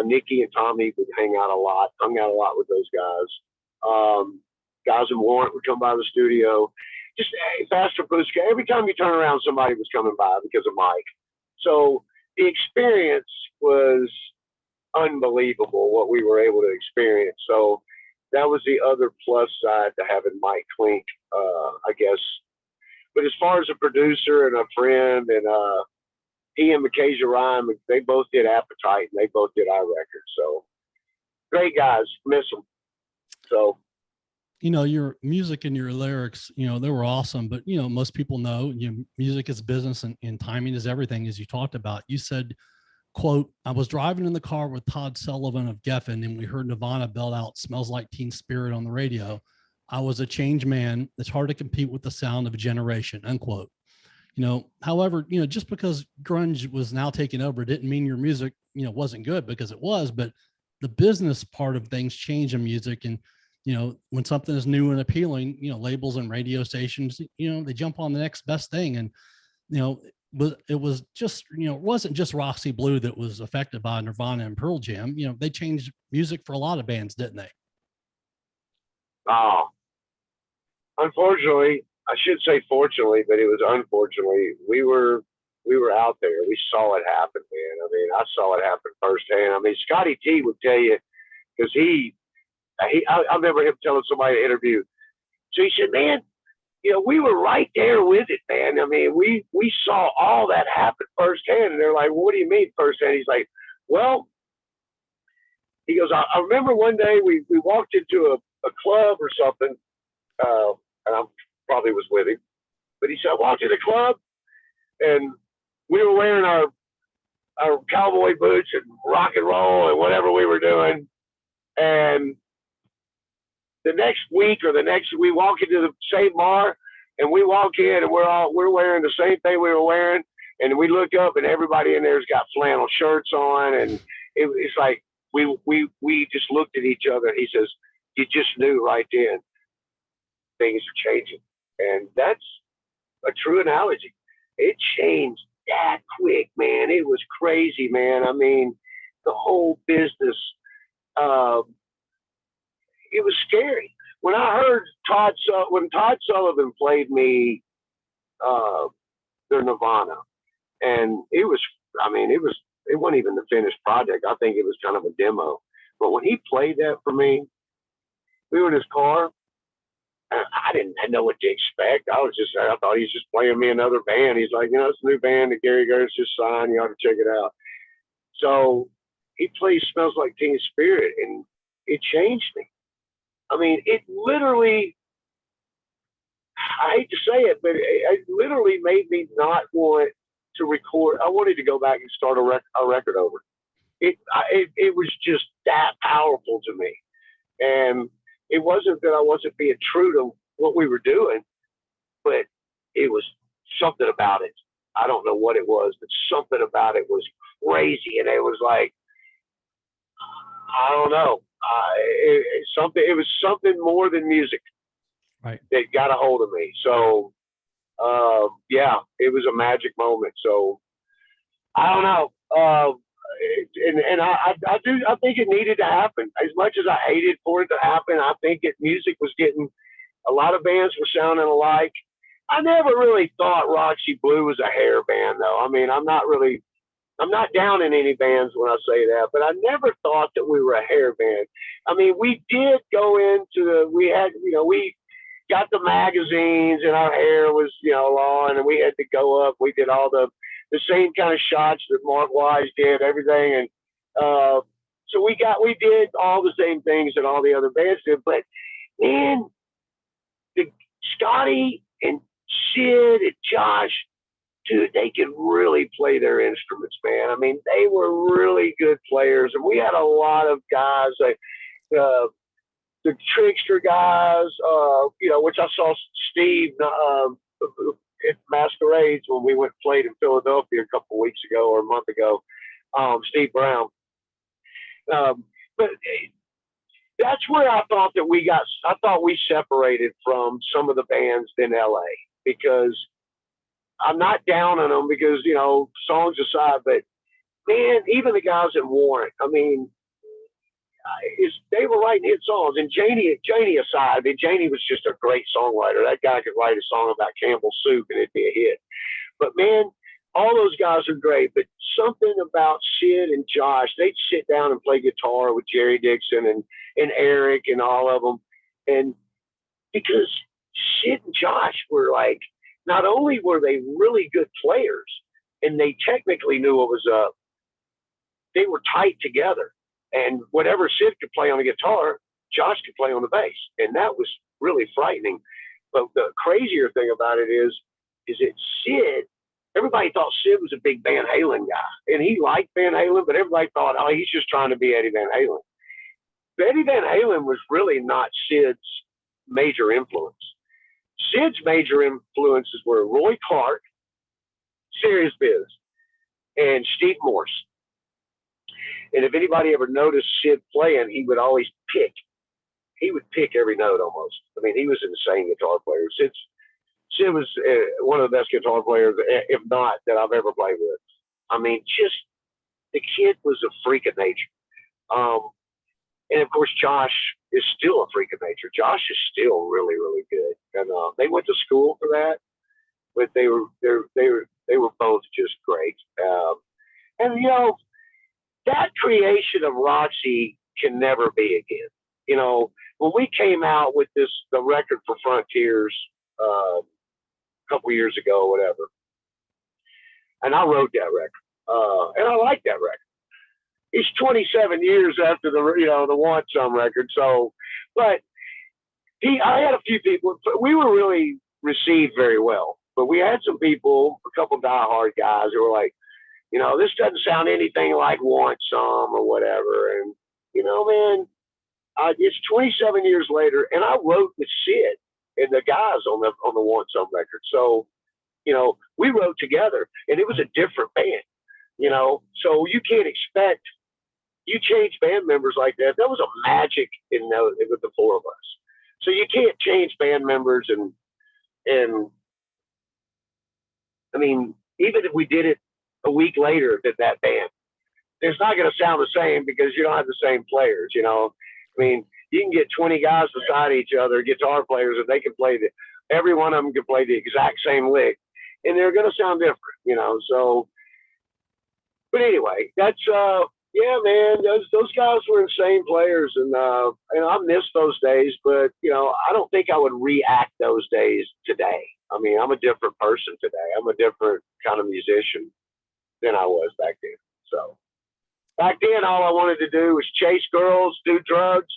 Nikki and Tommy would hung out a lot with those guys. Guys in Warrant would come by the studio. Just faster push. Every time you turn around, somebody was coming by because of Mike. So the experience was unbelievable, what we were able to experience. So that was the other plus side to having Mike Klink, I guess. But as far as a producer and a friend, and he and Mackenzie Ryan, they both did Appetite, and they both did our record. So great guys, miss them. So. Your music and your lyrics, they were awesome, but, most people know, music is business and timing is everything, as you talked about. You said, quote, I was driving in the car with Todd Sullivan of Geffen, and we heard Nirvana belt out Smells Like Teen Spirit on the radio. I was a changed man. It's hard to compete with the sound of a generation, unquote. However, just because grunge was now taking over didn't mean your music, wasn't good, because it was, but the business part of things changed in music. And when something is new and appealing, labels and radio stations, they jump on the next best thing. And, it was just, it wasn't just Roxy Blue that was affected by Nirvana and Pearl Jam. They changed music for a lot of bands, didn't they? Oh, unfortunately, I should say fortunately, but it was unfortunately, we were out there. We saw it happen, man. I mean, I saw it happen firsthand. I mean, Scotty T would tell you, because I remember him telling somebody in an interview. So he said, man, we were right there with it, man. I mean, we saw all that happen firsthand. And they're like, well, what do you mean firsthand? He's like, well, he goes, I remember one day we walked into a club or something, and I probably was with him. But he said, I walked into the club, and we were wearing our cowboy boots and rock and roll and whatever we were doing. And the next week we walk into the same bar, and we walk in, and we're wearing the same thing we were wearing, And we look up and everybody in there's got flannel shirts on. And it's like, we just looked at each other. He says, you just knew right then things are changing. And that's a true analogy. It changed that quick, man. It was crazy, man. I mean, the whole business, it was scary. When I heard when Todd Sullivan played me their Nirvana, and it wasn't even the finished project. I think it was kind of a demo. But when he played that for me, we were in his car. I didn't know what to expect. I thought he's just playing me another band. He's like, it's a new band that Gary Gertz just signed. You ought to check it out. So he plays Smells Like Teen Spirit, and it changed me. I mean, it literally, I hate to say it, but it literally made me not want to record. I wanted to go back and start a record over. It was just that powerful to me. And it wasn't that I wasn't being true to what we were doing, but it was something about it. I don't know what it was, but something about it was crazy. And it was like, I don't know. It was something more than music, right, that got a hold of me. So, yeah, it was a magic moment. So I don't know. I think it needed to happen. As much as I hated for it to happen, I think music was getting, a lot of bands were sounding alike. I never really thought Roxy Blue was a hair band, though. I mean, I'm not down in any bands when I say that, but I never thought that we were a hair band. I mean, we did go into we got the magazines and our hair was, long, and we had to go up. We did all the same kind of shots that Mark Wise did, everything. And so we did all the same things that all the other bands did. But man, Scotty and Sid and Josh, dude, they could really play their instruments, man. I mean, they were really good players. And we had a lot of guys, like the Trickster guys, which I saw Steve at Masquerades when we went and played in Philadelphia a couple of weeks ago or a month ago, Steve Brown. But that's where I thought we separated from some of the bands in LA, because I'm not down on them because, songs aside, but man, even the guys in Warrant, I mean, they were writing hit songs. And Jani aside, I mean, Jani was just a great songwriter. That guy could write a song about Campbell's soup and it'd be a hit. But man, all those guys are great. But something about Sid and Josh, they'd sit down and play guitar with Jerry Dixon and Eric and all of them. And because Sid and Josh were like, not only were they really good players and they technically knew what was up, they were tight together. And whatever Sid could play on the guitar, Josh could play on the bass. And that was really frightening. But the crazier thing about it is that Sid, everybody thought Sid was a big Van Halen guy. And he liked Van Halen, but everybody thought, oh, he's just trying to be Eddie Van Halen. But Eddie Van Halen was really not Sid's major influence. Sid's major influences were Roy Clark, Serious Biz, and Steve Morse. And if anybody ever noticed Sid playing, he would always pick. He would pick every note almost. I mean, he was an insane guitar player. Sid was one of the best guitar players, if not, that I've ever played with. I mean, just the kid was a freak of nature. And of course, Josh is still a freak of nature. Josh is still really, really good. And they went to school for that, but they were both just great. And that creation of Roxy can never be again. When we came out with the record for Frontiers a couple years ago, or whatever, and I wrote that record, and I like that record. It's 27 years after the Want Some record. So, but I had a few people. We were really received very well, but we had some people, a couple diehard guys, who were like, this doesn't sound anything like Want Some or whatever. And man, it's 27 years later, and I wrote with Sid and the guys on the Want Some record. So You know, we wrote together, and it was a different band. You know, so you can't expect you change band members like that. That was a magic in with the four of us. So you can't change band members, and I mean, even if we did it a week later than that band, it's not going to sound the same because you don't have the same players. You know, I mean, you can get 20 guys beside each other, guitar players, and they can play every one of them can play the exact same lick, and they're going to sound different. You know, so. But anyway, that's yeah, man. Those guys were insane players, and I miss those days. But you know, I don't think I would react those days today. I mean, I'm a different person today. I'm a different kind of musician than I was back then. So back then, all I wanted to do was chase girls, do drugs,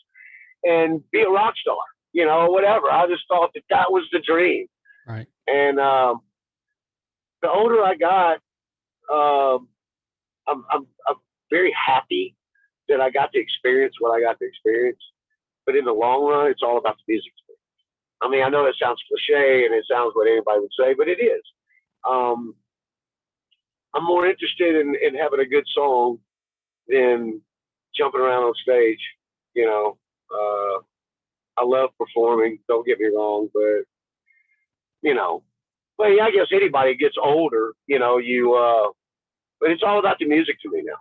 and be a rock star. You know, whatever. I just thought that was the dream. Right. And the older I got, I'm very happy that I got to experience what I got to experience. But in the long run, it's all about the music. I mean, I know that sounds cliche and it sounds what anybody would say, but it is. I'm more interested in having a good song than jumping around on stage. You know, I love performing. Don't get me wrong, but you know, well, yeah, I guess anybody gets older. You know, but it's all about the music to me now.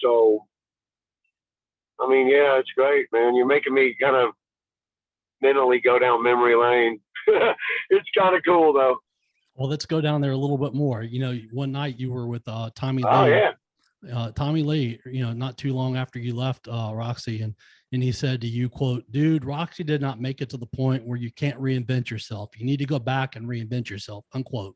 So, I mean, yeah, it's great, man. You're making me kind of mentally go down memory lane. It's kind of cool, though. Well, let's go down there a little bit more. You know, one night you were with Tommy Lee. Oh, yeah. Tommy Lee, you know, not too long after you left Roxy, and he said to you, quote, "Dude, Roxy did not make it to the point where you can't reinvent yourself. You need to go back and reinvent yourself," unquote.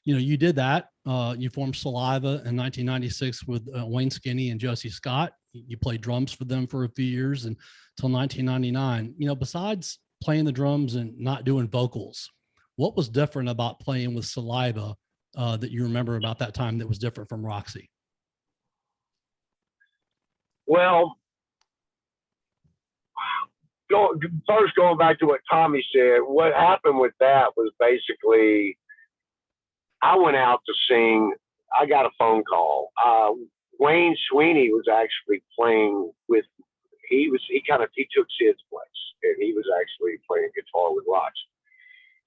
You know, you did that. You formed Saliva in 1996 with Wayne Skinny and Josie Scott. You played drums for them for a few years until 1999. You know, besides playing the drums and not doing vocals, what was different about playing with Saliva that you remember about that time that was different from Roxy? Well, first going back to what Tommy said, what happened with that was basically I went out to sing. I got a phone call. Wayne Sweeney was actually playing with. He took Sid's place, and he was actually playing guitar with Roxy.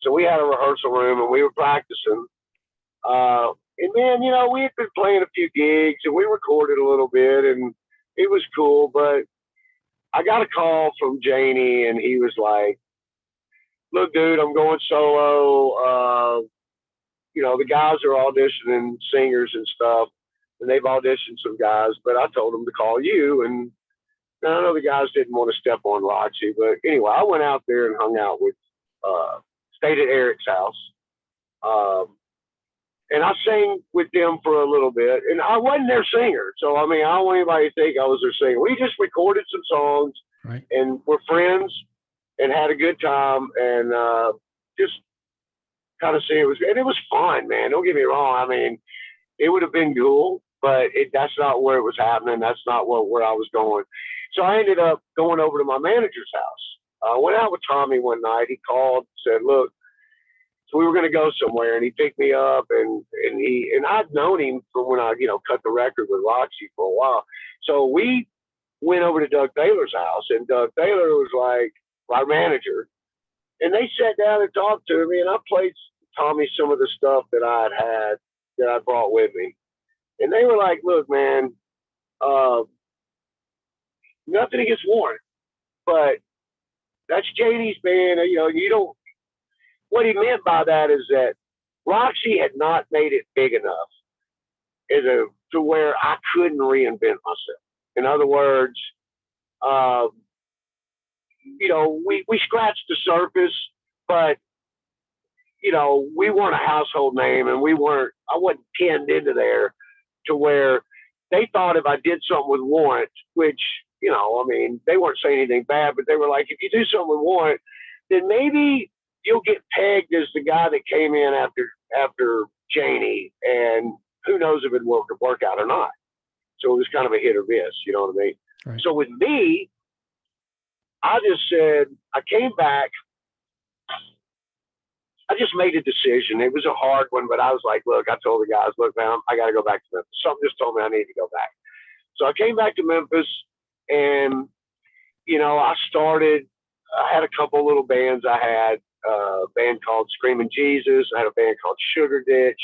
So we had a rehearsal room, and we were practicing. And man, you know, we had been playing a few gigs, and we recorded a little bit, and it was cool. But I got a call from Jani, and he was like, "Look, dude, I'm going solo. You know, the guys are auditioning singers and stuff, and they've auditioned some guys, but I told them to call you." And I know the guys didn't want to step on Roxy, but anyway, I went out there and hung out with, stayed at Eric's house. And I sang with them for a little bit, and I wasn't their singer. So, I mean, I don't want anybody to think I was their singer. We just recorded some songs, right, and we're friends and had a good time, and just kind of see it was fun, man. Don't get me wrong. I mean, it would have been cool, but that's not where it was happening. That's not where I was going. So I ended up going over to my manager's house. I went out with Tommy one night. He called, said, "Look," so we were going to go somewhere, and he picked me up, and I'd known him from when I, you know, cut the record with Roxy for a while. So we went over to Doug Taylor's house, and Doug Taylor was like our manager, and they sat down and talked to me, and I played Tommy some of the stuff that had that I brought with me, and they were like, "Look, man, nothing against Warrant, but that's Jani's band. You know, you don't." What he meant by that is that Roxy had not made it big enough to where I couldn't reinvent myself. In other words, you know, we scratched the surface, but you know, we weren't a household name, and I wasn't pinned into there to where they thought if I did something with Warrant, which, you know, I mean, they weren't saying anything bad, but they were like, if you do something with Warrant, then maybe you'll get pegged as the guy that came in after Jani, and who knows if it would work out or not. So it was kind of a hit or miss, you know what I mean? right. So with me, I just said, I came back I just made a decision. It was a hard one, but I was like, look, I told the guys, look, man, I got to go back to Memphis. Something just told me I need to go back. So I came back to Memphis, and, you know, I had a couple little bands. I had a band called Screaming Jesus. I had a band called Sugar Ditch.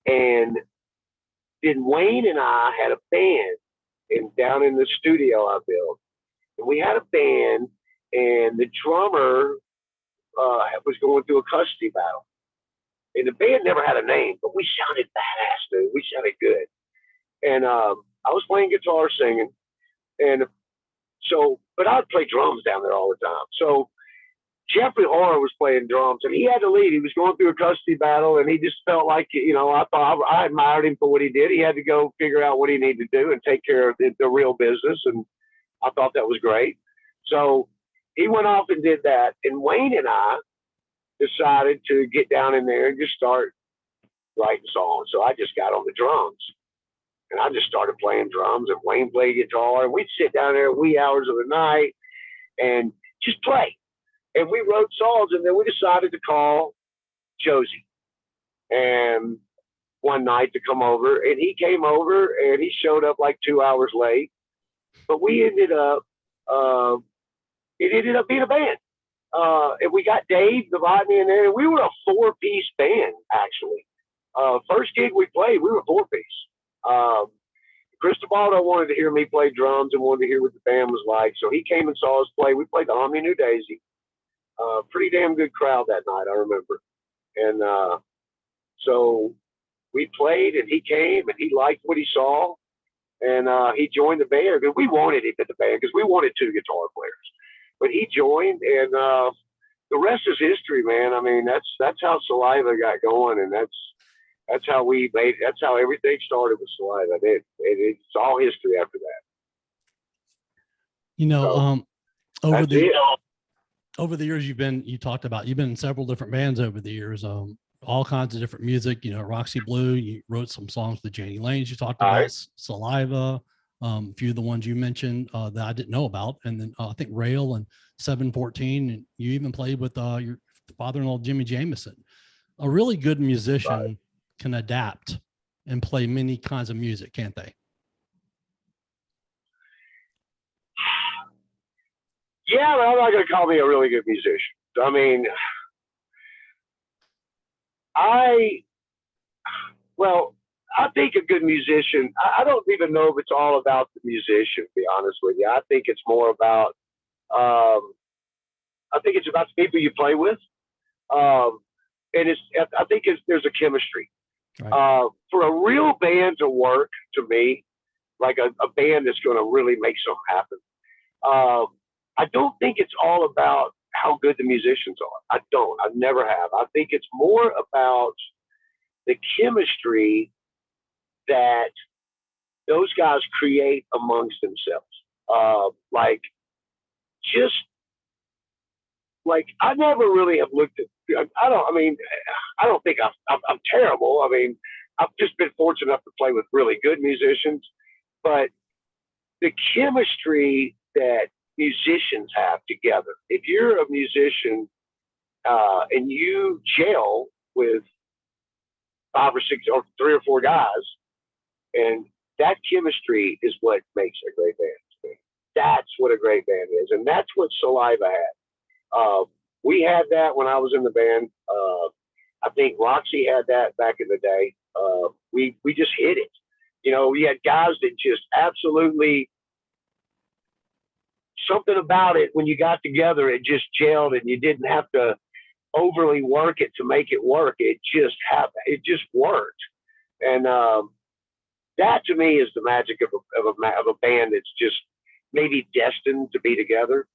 And then Wayne and I had a band down in the studio I built. And we had a band, and the drummer was going through a custody battle. And the band never had a name, but we sounded badass, dude. We sounded good. And I was playing guitar, singing. And so, but I'd play drums down there all the time. So Jeffrey Horror was playing drums, and he had to leave. He was going through a custody battle, and he just felt like, you know, I admired him for what he did. He had to go figure out what he needed to do and take care of the real business, and I thought that was great. So he went off and did that, and Wayne and I decided to get down in there and just start writing songs. So I just got on the drums, and I just started playing drums, and Wayne played guitar, and we'd sit down there at wee hours of the night and just play. And we wrote songs, and then we decided to call Josie and one night to come over. And he came over, and he showed up like 2 hours late. But we ended up, it ended up being a band. And we got Dave, the Botany in there. And we were a 4-piece band, actually. First gig we played, we were 4-piece. Cristobal wanted to hear me play drums and wanted to hear what the band was like. So he came and saw us play. We played the Omni New Daisy. Pretty damn good crowd that night, I remember. And so we played, and he came, and he liked what he saw, and he joined the band. And we wanted him in the band because we wanted 2 guitar players. But he joined, and the rest is history, man. I mean, that's how Saliva got going, and that's how we made. That's how everything started with Saliva. It's all history after that. You know, so, over the years, you've been in several different bands over the years, all kinds of different music, you know, Roxy Blue, you wrote some songs with Jani Lane, you talked about Saliva, a few of the ones you mentioned that I didn't know about. And then I think Rail and 714, and you even played with your father-in-law, Jimmy Jamison. A really good musician can adapt and play many kinds of music, can't they? Yeah, well, I'm not going to call me a really good musician. I mean, I think a good musician, I don't even know if it's all about the musician, to be honest with you. I think it's more about, I think it's about the people you play with. And I think there's a chemistry. Right. For a real band to work, to me, like a band that's going to really make something happen, I don't think it's all about how good the musicians are. I never have. I think it's more about the chemistry that those guys create amongst themselves. I never really have looked at, I don't think I'm terrible. I mean, I've just been fortunate enough to play with really good musicians, but the chemistry that musicians have together, if you're a musician and you gel with 5 or 6 or 3 or 4 guys, and that chemistry is what makes a great band to me. That's what a great band is, and that's what Saliva had. We had that when I was in the band. I think Roxy had that back in the day. We just hit it. You know, we had guys that just absolutely, something about it when you got together, it just gelled, and you didn't have to overly work it to make it work. It just happened. It just worked. And that to me is the magic of a band that's just maybe destined to be together.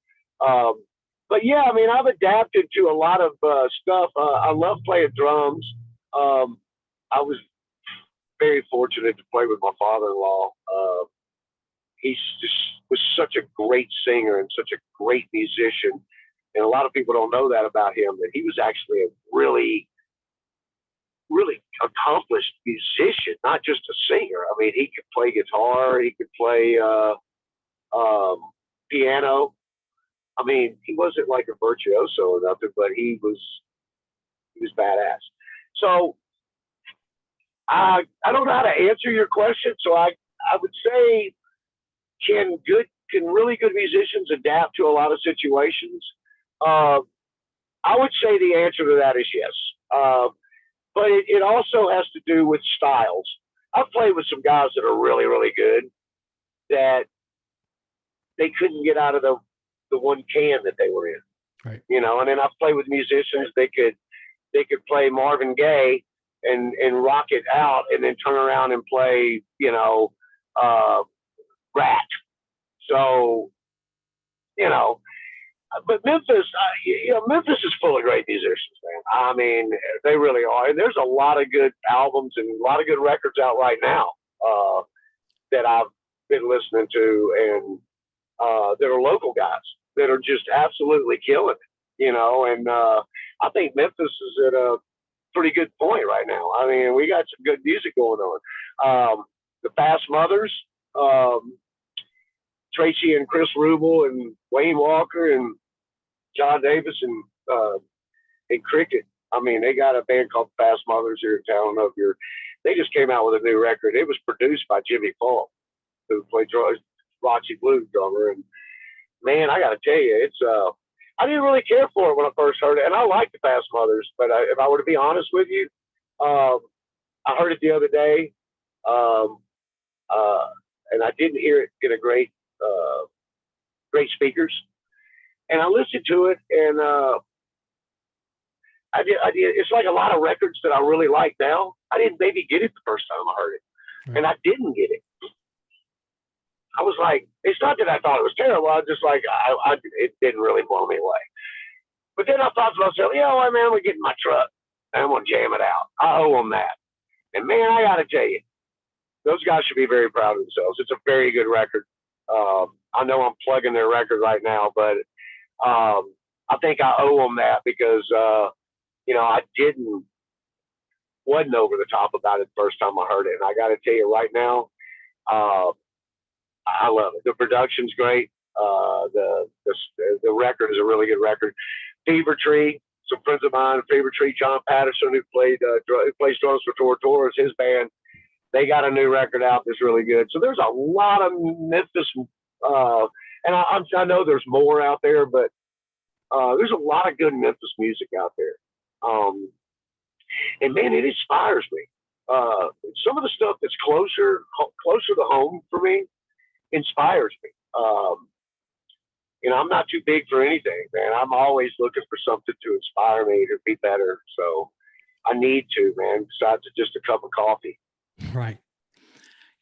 But yeah, I mean, I've adapted to a lot of stuff. I love playing drums. I was very fortunate to play with my father-in-law. He just was such a great singer and such a great musician. And a lot of people don't know that about him, that he was actually a really, really accomplished musician, not just a singer. I mean, he could play guitar, he could play piano. I mean, he wasn't like a virtuoso or nothing, but he was badass. So I don't know how to answer your question. So I would say, can really good musicians adapt to a lot of situations? Uh, I would say the answer to that is yes. But it also has to do with styles. I've played with some guys that are really, really good that they couldn't get out of the one can that they were in. Right. You know, and then I've played with musicians they could play Marvin Gaye and rock it out and then turn around and play, you know, Rat. So, you know, but Memphis, Memphis is full of great musicians, man. I mean, they really are. And there's a lot of good albums and a lot of good records out right now that I've been listening to, and that are local guys that are just absolutely killing it, you know. And I think Memphis is at a pretty good point right now. I mean, we got some good music going on. The Fast Mothers, Tracy and Chris Rubel and Wayne Walker and John Davis and Cricket. I mean, they got a band called Fast Mothers here in town. I don't know if they just came out with a new record. It was produced by Jimmy Falk, who played Roxy Blue drummer. And man, I got to tell you, it's I didn't really care for it when I first heard it, and I like the Fast Mothers. But if I were to be honest with you, I heard it the other day, and I didn't hear it in a great speakers. And I listened to it, and I did. It's like a lot of records that I really like now. I didn't maybe get it the first time I heard it, Right. and I didn't get it. I was like, it's not that I thought it was terrible. I was just like, it didn't really blow me away. But then I thought to myself, you know what, man, I'm going to get in my truck and I'm going to jam it out. I owe them that. And man, I got to tell you, those guys should be very proud of themselves. It's a very good record. I know I'm plugging their record right now, but I think I owe them that because, I wasn't over the top about it the first time I heard it. And I got to tell you right now, I love it. The production's great. The record is a really good record. Fever Tree, some friends of mine, Fever Tree, John Patterson, who plays drums for Tortora's, his band, they got a new record out that's really good. So there's a lot of Memphis, and I know there's more out there, but there's a lot of good Memphis music out there. And man, it inspires me. Some of the stuff that's closer to home for me inspires me. I'm not too big for anything, man. I'm always looking for something to inspire me to be better. So I need to, man, besides just a cup of coffee. Right.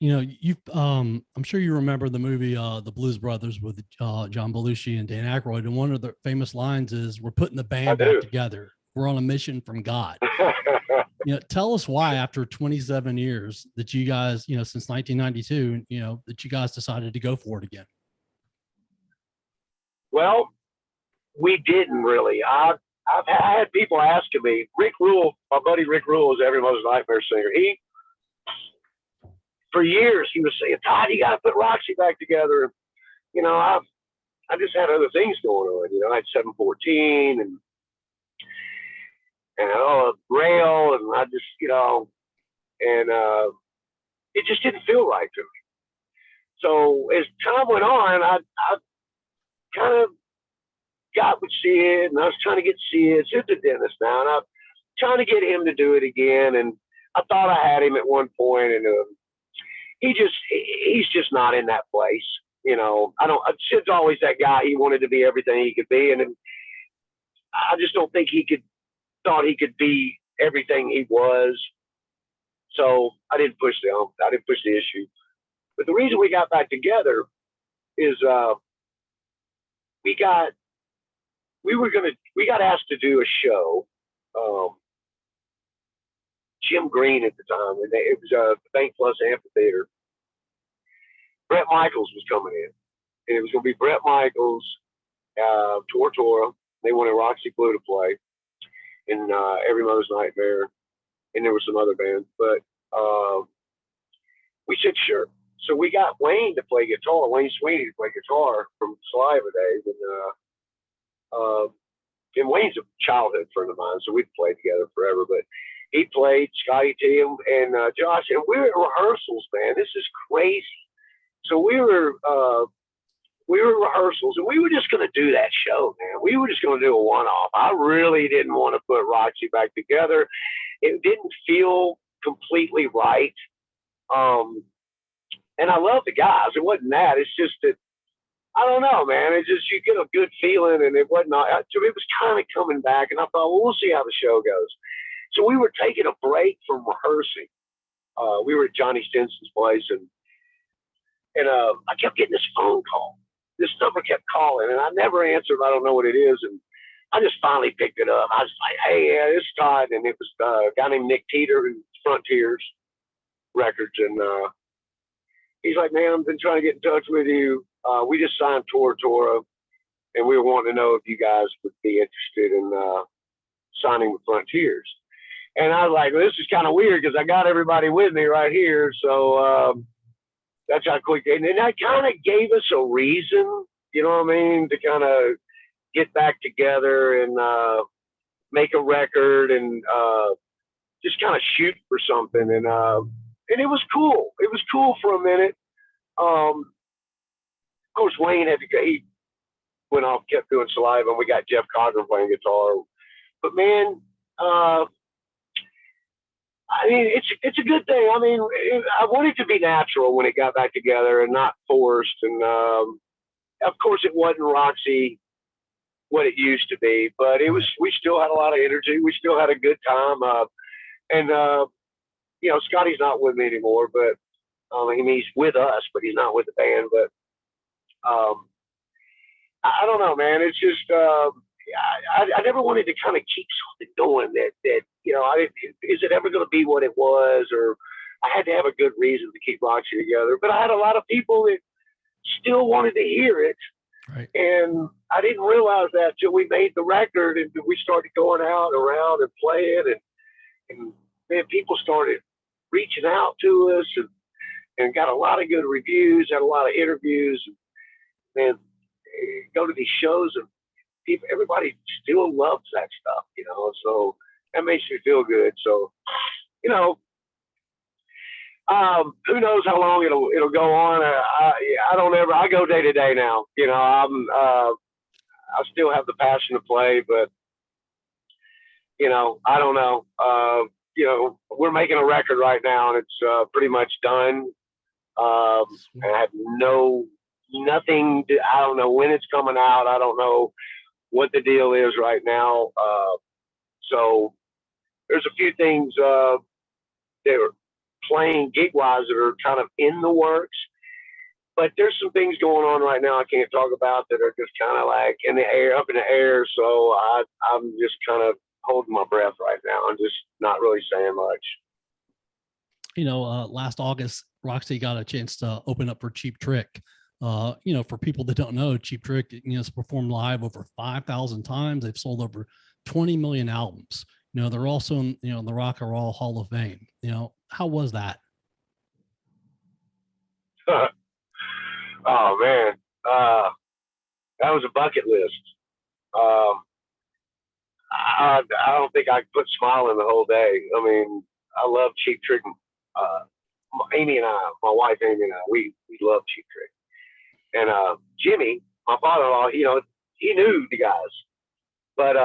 You've I'm sure you remember the movie The Blues Brothers with John Belushi and Dan Aykroyd, and one of the famous lines is, "We're putting the band back together. We're on a mission from God." Tell us why, after 27 years, that you guys, since 1992, that you guys decided to go for it again. Well, we didn't really. I had people asking me. Rick Rule, my buddy Rick Rule, is Every Mother's Nightmare singer. For years, he was saying, "Todd, you got to put Roxy back together." I just had other things going on. I had 714 and Rail, and I just, and it just didn't feel right to me. So as time went on, I kind of got with Sid, and I was trying to get Sid's a dentist now, and I'm trying to get him to do it again. And I thought I had him at one point, and he's just not in that place. Sid's always that guy. He wanted to be everything he could be, and I just don't think thought he could be everything he was. So I didn't push the issue. But the reason we got back together is we got asked to do a show. Jim Green at the time, and it was Bank Plus Amphitheater. Brett Michaels was coming in, and it was going to be Brett Michaels, Tortora. They wanted Roxy Blue to play, and Every Mother's Nightmare, and there were some other bands. But we said sure. So we got Wayne to play guitar, Wayne Sweeney to play guitar from Saliva days, and And Wayne's a childhood friend of mine, so we've played together forever. But he played, Scotty T and Josh, and we were at rehearsals, man. This is crazy. So we were at rehearsals, and we were just going to do that show, man. We were just going to do a one-off. I really didn't want to put Roxy back together. It didn't feel completely right. And I love the guys. It wasn't that. It's just that, I don't know, man. It's just, you get a good feeling, and it wasn't, so it was kind of coming back, and I thought, well, we'll see how the show goes. So we were taking a break from rehearsing. We were at Johnny Stinson's place, and I kept getting this phone call. This number kept calling, and I never answered. I don't know what it is, and I just finally picked it up. I was like, hey, yeah, this is Todd, and it was a guy named Nick Teeter and Frontiers Records, and he's like, man, I've been trying to get in touch with you. We just signed Tora, and we were wanting to know if you guys would be interested in signing with Frontiers. And I was like, well, this is kind of weird because I got everybody with me right here. So that's how quick. And that kind of gave us a reason, you know what I mean, to kind of get back together and make a record and just kind of shoot for something. And it was cool. It was cool for a minute. Of course, Wayne had to go. He went off, kept doing Saliva, and we got Jeff Cochran playing guitar. But man, I mean, it's a good thing. I mean, I want it to be natural when it got back together and not forced. And of course, it wasn't Roxy what it used to be, but it was. We still had a lot of energy. We still had a good time. And you know, Scotty's not with me anymore, but I mean, he's with us, but he's not with the band. But I don't know, man. It's just I never wanted to kind of keep something going that you know, is it ever going to be what it was? Or I had to have a good reason to keep Roxy together. But I had a lot of people that still wanted to hear it. Right. And I didn't realize that till we made the record and we started going out around and playing, and man, people started reaching out to us and got a lot of good reviews, had a lot of interviews, and go to these shows and people, everybody still loves that stuff, you know, so that makes me feel good. So, you know, who knows how long it'll go on. I don't ever, I go day to day now, you know, I still have the passion to play, but you know, I don't know, you know, we're making a record right now and it's pretty much done. I have nothing I don't know when it's coming out. I don't know what the deal is right now. So there's a few things that are playing gig-wise that are kind of in the works, but there's some things going on right now I can't talk about that are just kind of like in the air, up in the air. So I'm just kind of holding my breath right now. I'm just not really saying much. You know, last August, Roxy got a chance to open up for Cheap Trick. You know, for people that don't know, Cheap Trick, you know, has performed live over 5,000 times. They've sold over 20 million albums. You know, they're also in, you know, the Rock and Roll Hall of Fame. You know, how was that? Oh man, that was a bucket list. I don't think I could put smiling the whole day. I mean, I love Cheap Trick. Amy and I, my wife Amy and I, we love Cheap Trick. And Jimmy, my father-in-law, you know, he knew the guys. But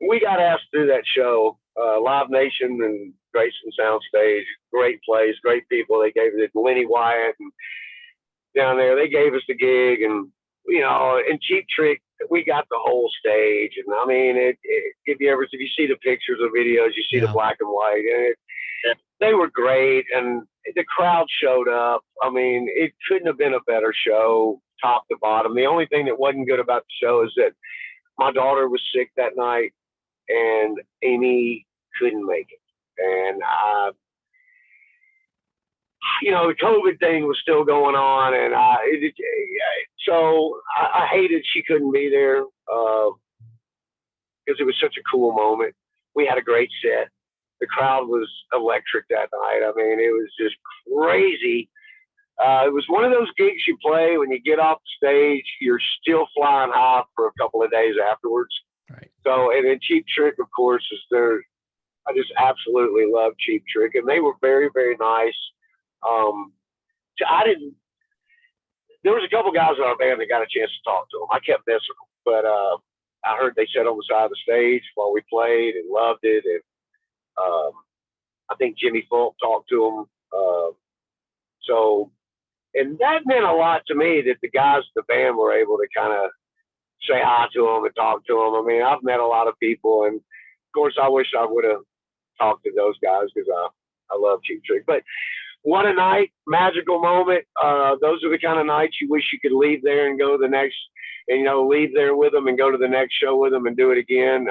we got asked to do that show, Live Nation and Grayson Soundstage, great place, great people. They gave it to Lenny Wyatt and down there. They gave us the gig, and you know, in Cheap Trick, we got the whole stage. And I mean, if you see the pictures or videos, you see the black and white, and they were great, and the crowd showed up. I mean, it couldn't have been a better show, top to bottom. The only thing that wasn't good about the show is that my daughter was sick that night, and Amy couldn't make it. And you know, the COVID thing was still going on, and so I hated she couldn't be there because it was such a cool moment. We had a great set. The crowd was electric that night. I mean, it was just crazy It was one of those gigs you play when you get off the stage, you're still flying high for a couple of days afterwards. Right. So, and then Cheap Trick, of course, is there. I just absolutely love Cheap Trick, and they were very, very nice. I didn't. There was a couple guys in our band that got a chance to talk to them. I kept missing them, but I heard they sat on the side of the stage while we played and loved it. And I think Jimmy Fulk talked to them. So, and that meant a lot to me that the guys in the band were able to kind of say hi to them and talk to them. I mean, I've met a lot of people, and of course, I wish I would have talked to those guys because I love Cheap Trick. But what a night, magical moment. Those are the kind of nights you wish you could leave there and go to the next, and, you know, leave there with them and go to the next show with them and do it again.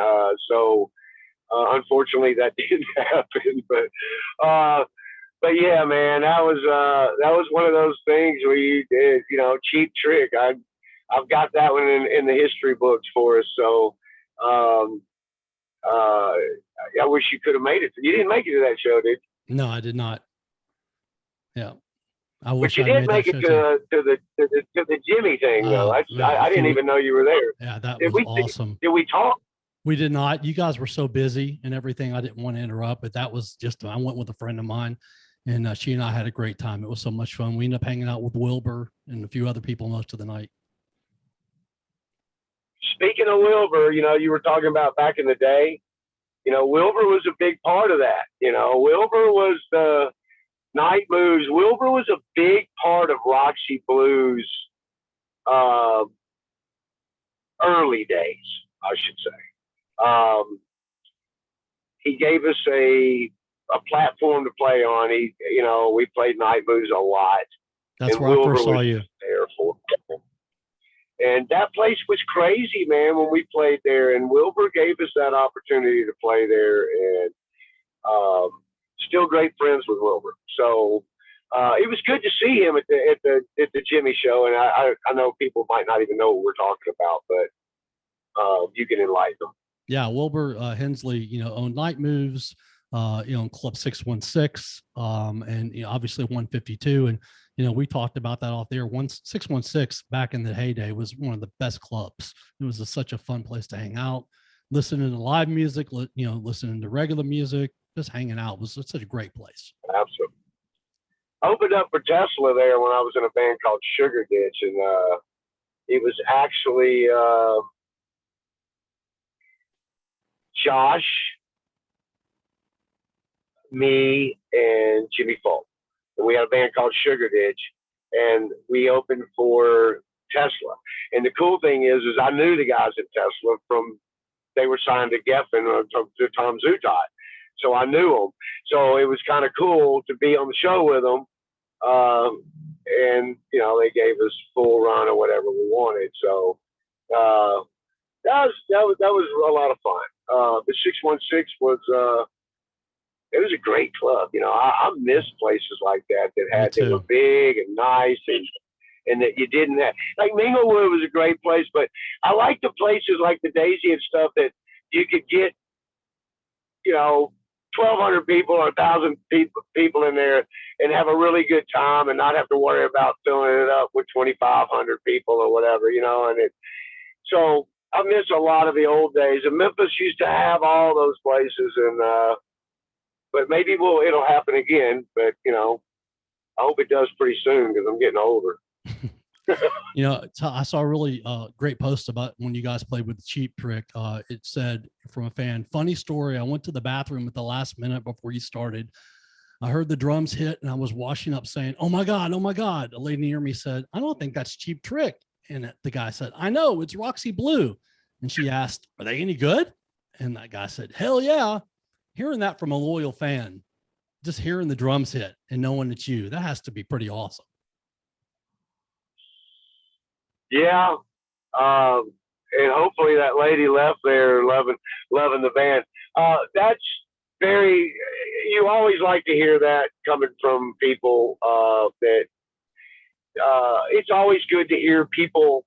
Unfortunately, that didn't happen. But yeah, man, that was one of those things where you did, you know, Cheap Trick. I've got that one in the history books for us. So I wish you could have made it. You didn't make it to that show, did you? No, I did not. Yeah, I But wish you I did made make that it show to the Jimmy thing, though. man, I didn't even know you were there. Yeah, that was awesome. Did we talk? We did not. You guys were so busy and everything. I didn't want to interrupt, but that was just, I went with a friend of mine, and she and I had a great time. It was so much fun. We ended up hanging out with Wilbur and a few other people most of the night. Speaking of Wilbur, you know, you were talking about back in the day. You know, Wilbur was a big part of that. You know, Wilbur was the Night Moves. Wilbur was a big part of Roxy Blue's early days, I should say. He gave us a platform to play on. You know, we played Night Moves a lot. That's where I first saw you. There for him. And that place was crazy, man, when we played there. And Wilbur gave us that opportunity to play there. And still great friends with Wilbur. So it was good to see him at the Jimmy show. And I know people might not even know what we're talking about, but you can enlighten them. Yeah, Wilbur Hensley, you know, owned Night Moves, you know, Club 616, and, you know, obviously 152. And, you know, we talked about that off there. 616 back in the heyday was one of the best clubs. It was such a fun place to hang out, listening to live music, you know, listening to regular music, just hanging out. It was such a great place. Absolutely. I opened up for Tesla there when I was in a band called Sugar Ditch, and it was actually Josh, me, and Jimmy Fulk. And we had a band called Sugar Ditch, and we opened for Tesla. And the cool thing is I knew the guys at Tesla they were signed to Geffen to Tom Zutaut. So I knew them. So it was kind of cool to be on the show with them. And, you know, they gave us full run or whatever we wanted. So that was a lot of fun. The 616 was it was a great club. You know, I miss places like that they were big and nice, and that you didn't have, like Minglewood was a great place, but I like the places like the Daisy and stuff that you could get, you know, 1,200 people or 1,000 people in there and have a really good time and not have to worry about filling it up with 2,500 people or whatever, you know. So I miss a lot of the old days. And Memphis used to have all those places, and but maybe it'll happen again. But, you know, I hope it does pretty soon because I'm getting older. You know, I saw a really great post about when you guys played with Cheap Trick. It said from a fan, funny story. I went to the bathroom at the last minute before you started. I heard the drums hit and I was washing up saying, oh my God, oh my God. A lady near me said, I don't think that's Cheap Trick. And the guy said, I know, it's Roxy Blue. And she asked, are they any good? And that guy said, hell yeah. Hearing that from a loyal fan, just hearing the drums hit and knowing it's you, that has to be pretty awesome. Yeah. And hopefully that lady left there loving the band. That's very, you always like to hear that coming from people that it's always good to hear people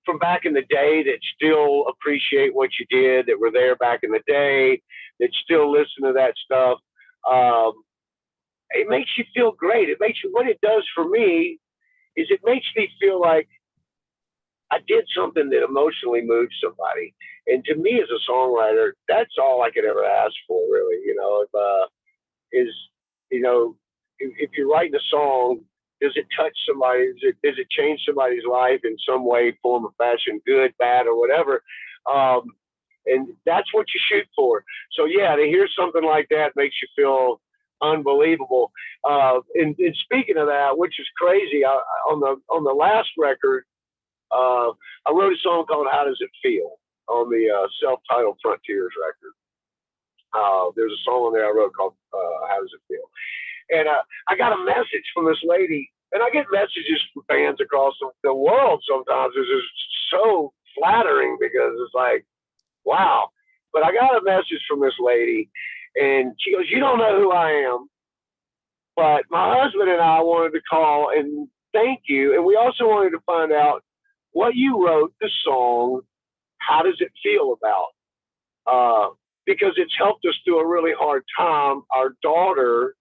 from back in the day that still appreciate what you did, that were there back in the day, that still listen to that stuff. it makes you feel great. It makes you, what it does for me is it makes me feel like I did something that emotionally moved somebody. And to me as a songwriter, that's all I could ever ask for, really. Is, if you're writing a song, does it touch somebody? Does it change somebody's life in some way, form, or fashion, good, bad, or whatever? And that's what you shoot for. So yeah, to hear something like that makes you feel unbelievable. And speaking of that, which is crazy, on the last record, I wrote a song called "How Does It Feel" on the self-titled Frontiers record. There's a song on there I wrote called "How Does It Feel," and I got a message from this lady, and I get messages from fans across the world sometimes. It's just so flattering because it's like, wow. But I got a message from this lady, and she goes, "You don't know who I am, but my husband and I wanted to call and thank you, and we also wanted to find out what you wrote the song, How Does It Feel about? Because it's helped us through a really hard time. Our daughter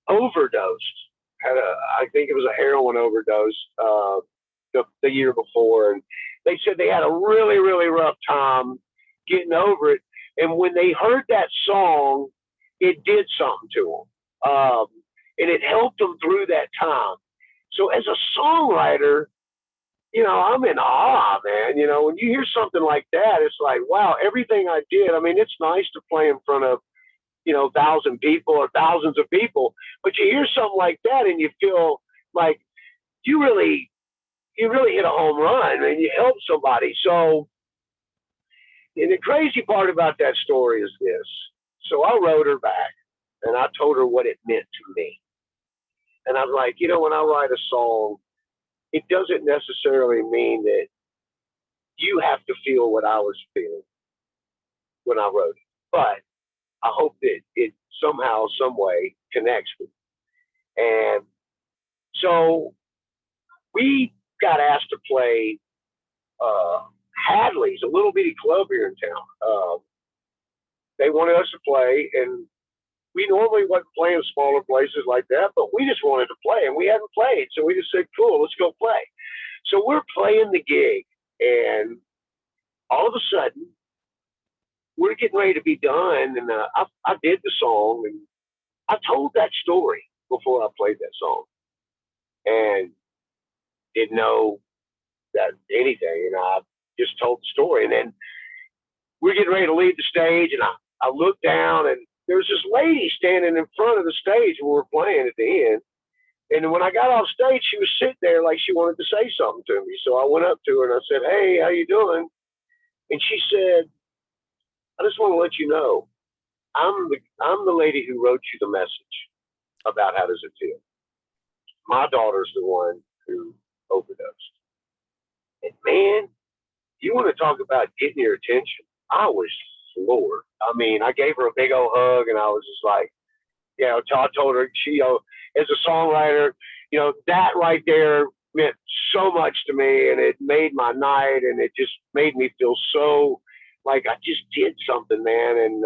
overdosed. I think it was a heroin overdose the year before. And they said they had a really, really rough time getting over it. And when they heard that song, it did something to them. And it helped them through that time. So as a songwriter, I'm in awe, man. When you hear something like that, it's like, wow, everything I did. I mean, it's nice to play in front of, 1,000 people or thousands of people, but you hear something like that and you feel like you really hit a home run and you help somebody. So, and the crazy part about that story is this. So I wrote her back and I told her what it meant to me. And I'm like, when I write a song, it doesn't necessarily mean that you have to feel what I was feeling when I wrote it. But I hope that it somehow, some way connects with you. And so we got asked to play Hadley's, a little bitty club here in town. They wanted us to play, and we normally wasn't playing smaller places like that, but we just wanted to play, and we hadn't played. So we just said, cool, let's go play. So we're playing the gig, and all of a sudden, we're getting ready to be done, and I did the song, and I told that story before I played that song, and didn't know that anything, and I just told the story. And then we're getting ready to leave the stage, and I looked down, and there was this lady standing in front of the stage when we were playing at the end. And when I got off stage, she was sitting there like she wanted to say something to me. So I went up to her and I said, "Hey, how you doing?" And she said, "I just want to let you know, I'm the lady who wrote you the message about how does it feel. My daughter's the one who overdosed." And man, you want to talk about getting your attention? I was floored. I mean, I gave her a big old hug, and I was just like, Todd told her, she, as a songwriter, that right there meant so much to me, and it made my night, and it just made me feel so like I just did something, man. And,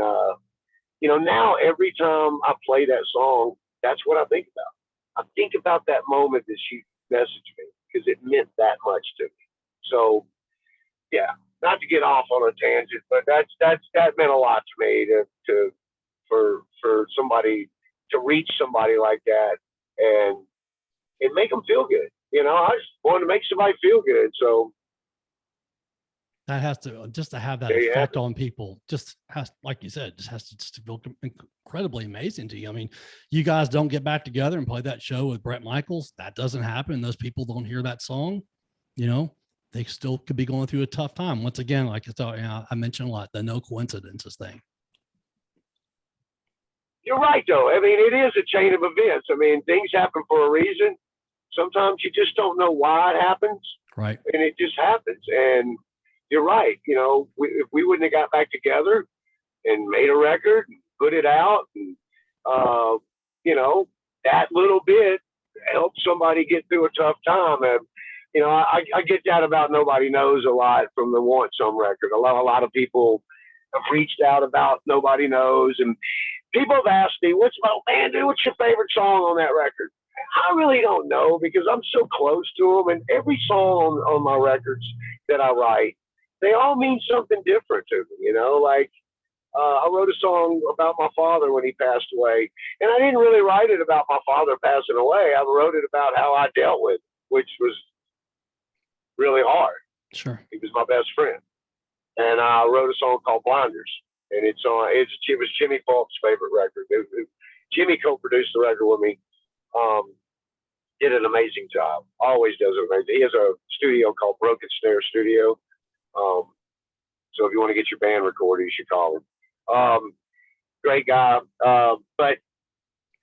now every time I play that song, that's what I think about. I think about that moment that she messaged me because it meant that much to me. So, yeah, not to get off on a tangent, but that meant a lot to me for somebody to reach somebody like that and make them feel good. I just wanted to make somebody feel good. So that has to have that effect on people. Just has, like you said, just has to feel incredibly amazing to you. I mean, you guys don't get back together and play that show with Bret Michaels. That doesn't happen. Those people don't hear that song. They still could be going through a tough time. Once again, like I mentioned a lot, the no coincidences thing. You're right, though. I mean, it is a chain of events. I mean, things happen for a reason. Sometimes you just don't know why it happens. Right. And it just happens. And you're right. If we wouldn't have got back together and made a record and put it out, and, that little bit helped somebody get through a tough time. And, I get that about Nobody Knows a lot from the Want Some record. A lot of people have reached out about Nobody Knows, and people have asked me, what's your favorite song on that record? I really don't know because I'm so close to them, and every song on my records that I write, they all mean something different to me, like I wrote a song about my father when he passed away, and I didn't really write it about my father passing away. I wrote it about how I dealt with it, which was really hard. Sure. He was my best friend. And I wrote a song called Blinders, and it was Jimmy Falk's favorite record. Jimmy co-produced the record with me. Did an amazing job. Always does it amazing. He has a studio called Broken Snare Studio. So if you want to get your band recorded, you should call him. Great guy. But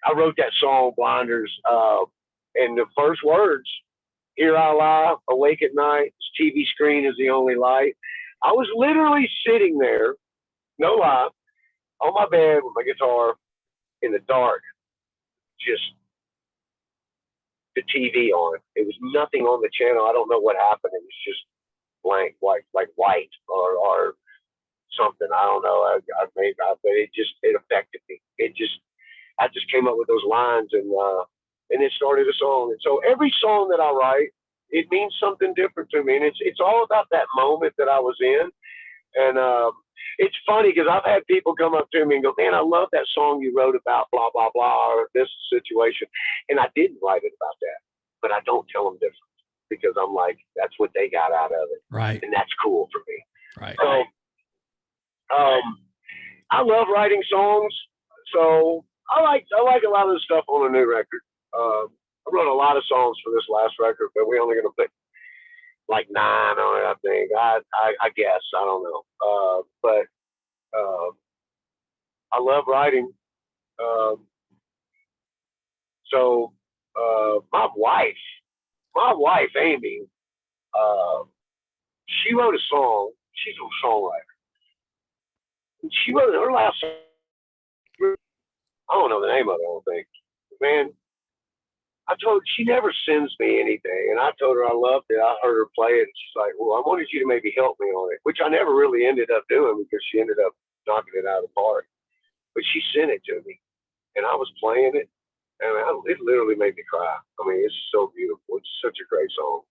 I wrote that song Blinders, and the first words, "Here I lie, awake at night. This TV screen is the only light." I was literally sitting there, no lie, on my bed with my guitar in the dark, just the TV on. It was nothing on the channel. I don't know what happened. It was just blank, like white or something. I don't know. But it affected me. I just came up with those lines, and it started a song. And so every song that I write, it means something different to me. And it's all about that moment that I was in. And it's funny because I've had people come up to me and go, "Man, I love that song you wrote about blah, blah, blah, or this situation." And I didn't write it about that, but I don't tell them different because I'm like, that's what they got out of it. Right. And that's cool for me. Right. So I love writing songs. So I like a lot of the stuff on the new record. I wrote a lot of songs for this last record, but we're only going to put like 9 on it, I think. I guess. I don't know. But I love writing. So my wife, Amy, she wrote a song. She's a songwriter. And she wrote her last song. I don't know the name of it, I don't think. Man, I told her, she never sends me anything. And I told her I loved it. I heard her play it. And she's like, "Well, I wanted you to maybe help me on it," which I never really ended up doing because she ended up knocking it out of the park. But she sent it to me, and I was playing it, and it literally made me cry. I mean, it's so beautiful. It's such a great song.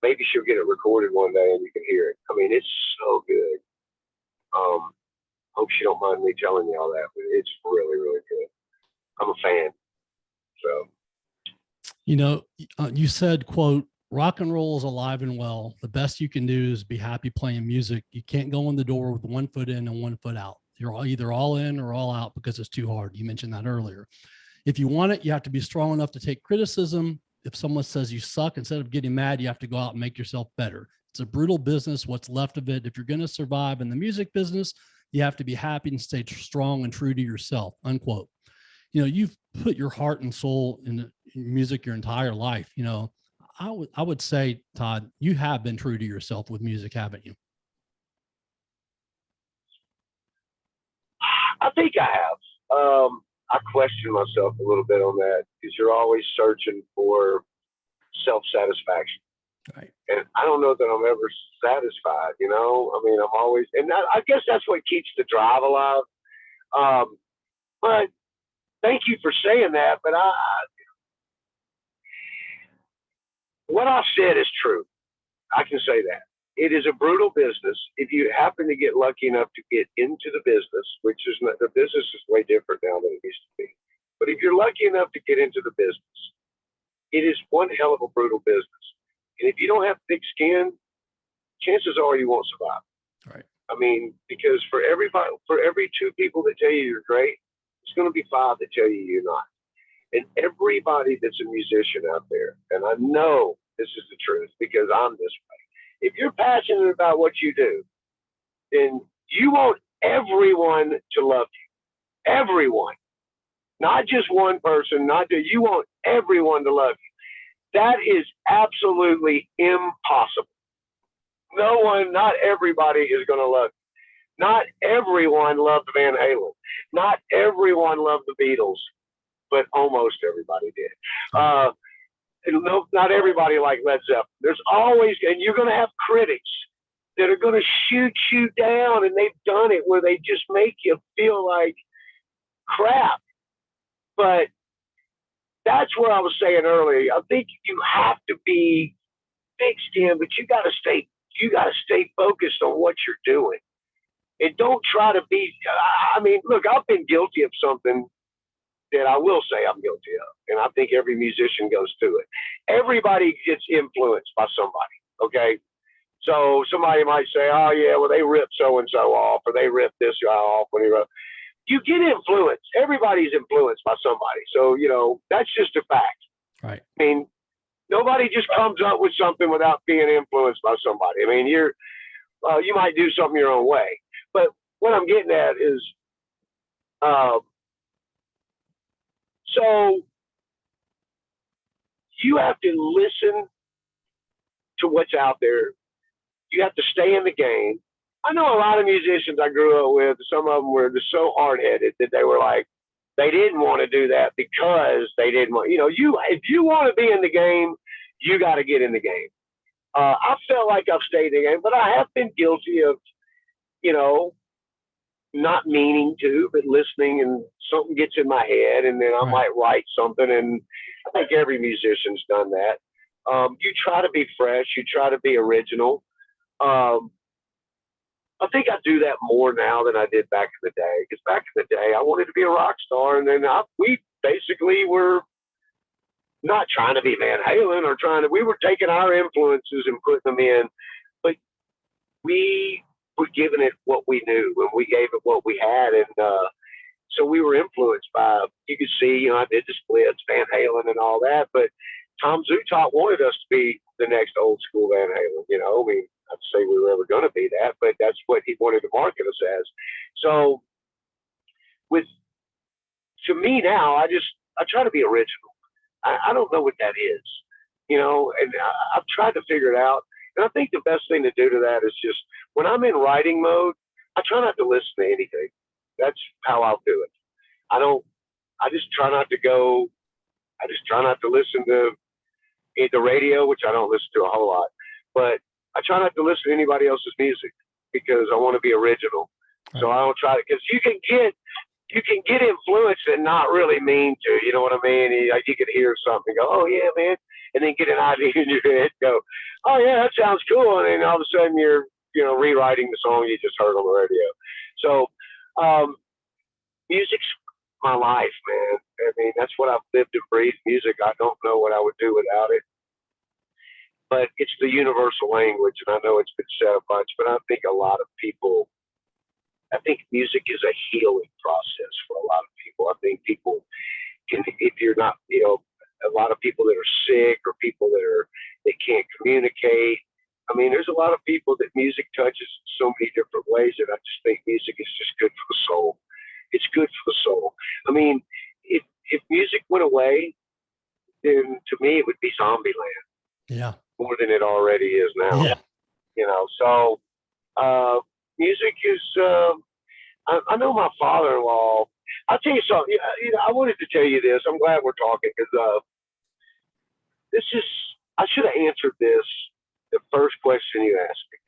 Maybe she'll get it recorded one day and you can hear it. I mean, it's so good. Hope she don't mind me telling you all that, but it's really, really good. I'm a fan. So, you said, quote, "Rock and roll is alive and well. The best you can do is be happy playing music. You can't go in the door with 1 foot in and 1 foot out. You're either all in or all out because it's too hard." You mentioned that earlier. If you want it, you have to be strong enough to take criticism. If someone says you suck, instead of getting mad, you have to go out and make yourself better. It's a brutal business, what's left of it. If you're going to survive in the music business, you have to be happy and stay strong and true to yourself, unquote. You've put your heart and soul in music your entire life. I would say, Todd, you have been true to yourself with music, haven't you? I think I have. I question myself a little bit on that because you're always searching for self-satisfaction. Right. And I don't know that I'm ever satisfied, I mean, I'm always, and I guess that's what keeps the drive alive. But thank you for saying that. But what I said is true. I can say that. It is a brutal business. If you happen to get lucky enough to get into the business, which is not, the business is way different now than it used to be. But if you're lucky enough to get into the business, it is one hell of a brutal business. And if you don't have thick skin, chances are you won't survive. Right. I mean, because for every 2 people that tell you you're great, there's going to be 5 that tell you you're not. And everybody that's a musician out there, and I know this is the truth because I'm this way. If you're passionate about what you do, then you want everyone to love you. Everyone. Not just one person, you want everyone to love you. That is absolutely impossible. Not everybody is going to love you. Not everyone loved Van Halen. Not everyone loved the Beatles, but almost everybody did. No, not everybody liked Led Zeppelin. There's always, and you're going to have critics that are going to shoot you down, and they've done it where they just make you feel like, crap. But that's where I was saying earlier. I think you have to be fixed in, but you got to stay focused on what you're doing, and don't try to be. I mean, look, I've been guilty of something that I will say I'm guilty of, and I think every musician goes through it. Everybody gets influenced by somebody. Okay, so somebody might say, "Oh yeah, well they ripped so and so off, or they ripped this guy off when he wrote." You get influenced. Everybody's influenced by somebody. So, that's just a fact. Right. I mean, nobody just comes up with something without being influenced by somebody. I mean, you might do something your own way. But what I'm getting at is, so you have to listen to what's out there. You have to stay in the game. I know a lot of musicians I grew up with, some of them were just so hard-headed that they were like, they didn't want to do that because they didn't want, if you want to be in the game, you got to get in the game. I felt like I've stayed in the game, but I have been guilty of, not meaning to, but listening, and something gets in my head, and then I might write something, and I think every musician's done that. You try to be fresh, you try to be original. I think I do that more now than I did back in the day. Because back in the day, I wanted to be a rock star, and then we basically were not trying to be Van Halen we were taking our influences and putting them in, but we were giving it what we knew, and we gave it what we had, and so we were influenced by. You could see, I did the Splits, Van Halen, and all that, but Tom Zutaut wanted us to be the next old school Van Halen. I mean, I'd say we were ever going to be that, but that's what he wanted to market us as. So, to me now, I try to be original. I don't know what that is, and I've tried to figure it out. And I think the best thing to do to that is just when I'm in writing mode, I try not to listen to anything. That's how I'll do it. I just try not to listen to the radio, which I don't listen to a whole lot, but I try not to listen to anybody else's music because I want to be original. Right. So I don't try to, because you can get influenced and not really mean to, you know what I mean? You can hear something, go, oh yeah, man, and then get an idea in your head, go, oh yeah, that sounds cool, and then all of a sudden you're, rewriting the song you just heard on the radio. So, music's my life, man. I mean, that's what I've lived and breathed. Music. I don't know what I would do without it. But it's the universal language, and I know it's been said a bunch, but I think music is a healing process for a lot of people. I think people can, if you're not, a lot of people that are sick or people that can't communicate. I mean, there's a lot of people that music touches so many different ways, and I just think music is just good for the soul. It's good for the soul. I mean, if music went away, then to me it would be Zombieland. Yeah. More than it already is now. Yeah. So music is. I know my father-in-law. I'll tell you something. I wanted to tell you this. I'm glad we're talking because I should have answered this the first question you asked me.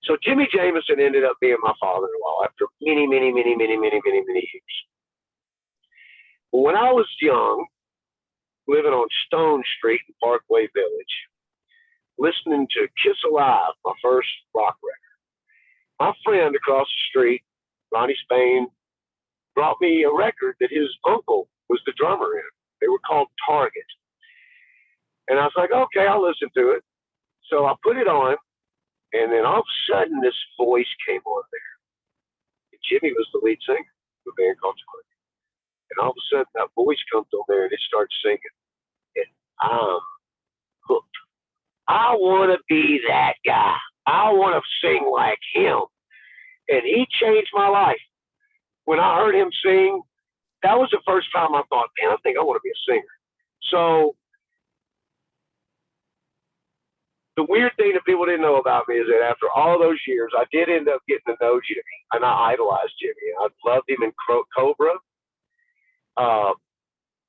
So Jimmy Jamison ended up being my father-in-law after many, many, many, many, many, many, many years. When I was young, living on Stone Street in Parkway Village, listening to Kiss Alive, my first rock record, my friend across the street, Ronnie Spain, brought me a record that his uncle was the drummer in. They were called Target. And I was like, okay, I'll listen to it. So I put it on, and then all of a sudden this voice came on there. And Jimmy was the lead singer of a band called Target. And all of a sudden that voice comes on there and it starts singing. And I'm hooked. I want to be that guy. I want to sing like him. And he changed my life. When I heard him sing, that was the first time I thought, man, I think I want to be a singer. So the weird thing that people didn't know about me is that after all those years, I did end up getting to know Jimmy, and I idolized Jimmy. I loved him in Cobra.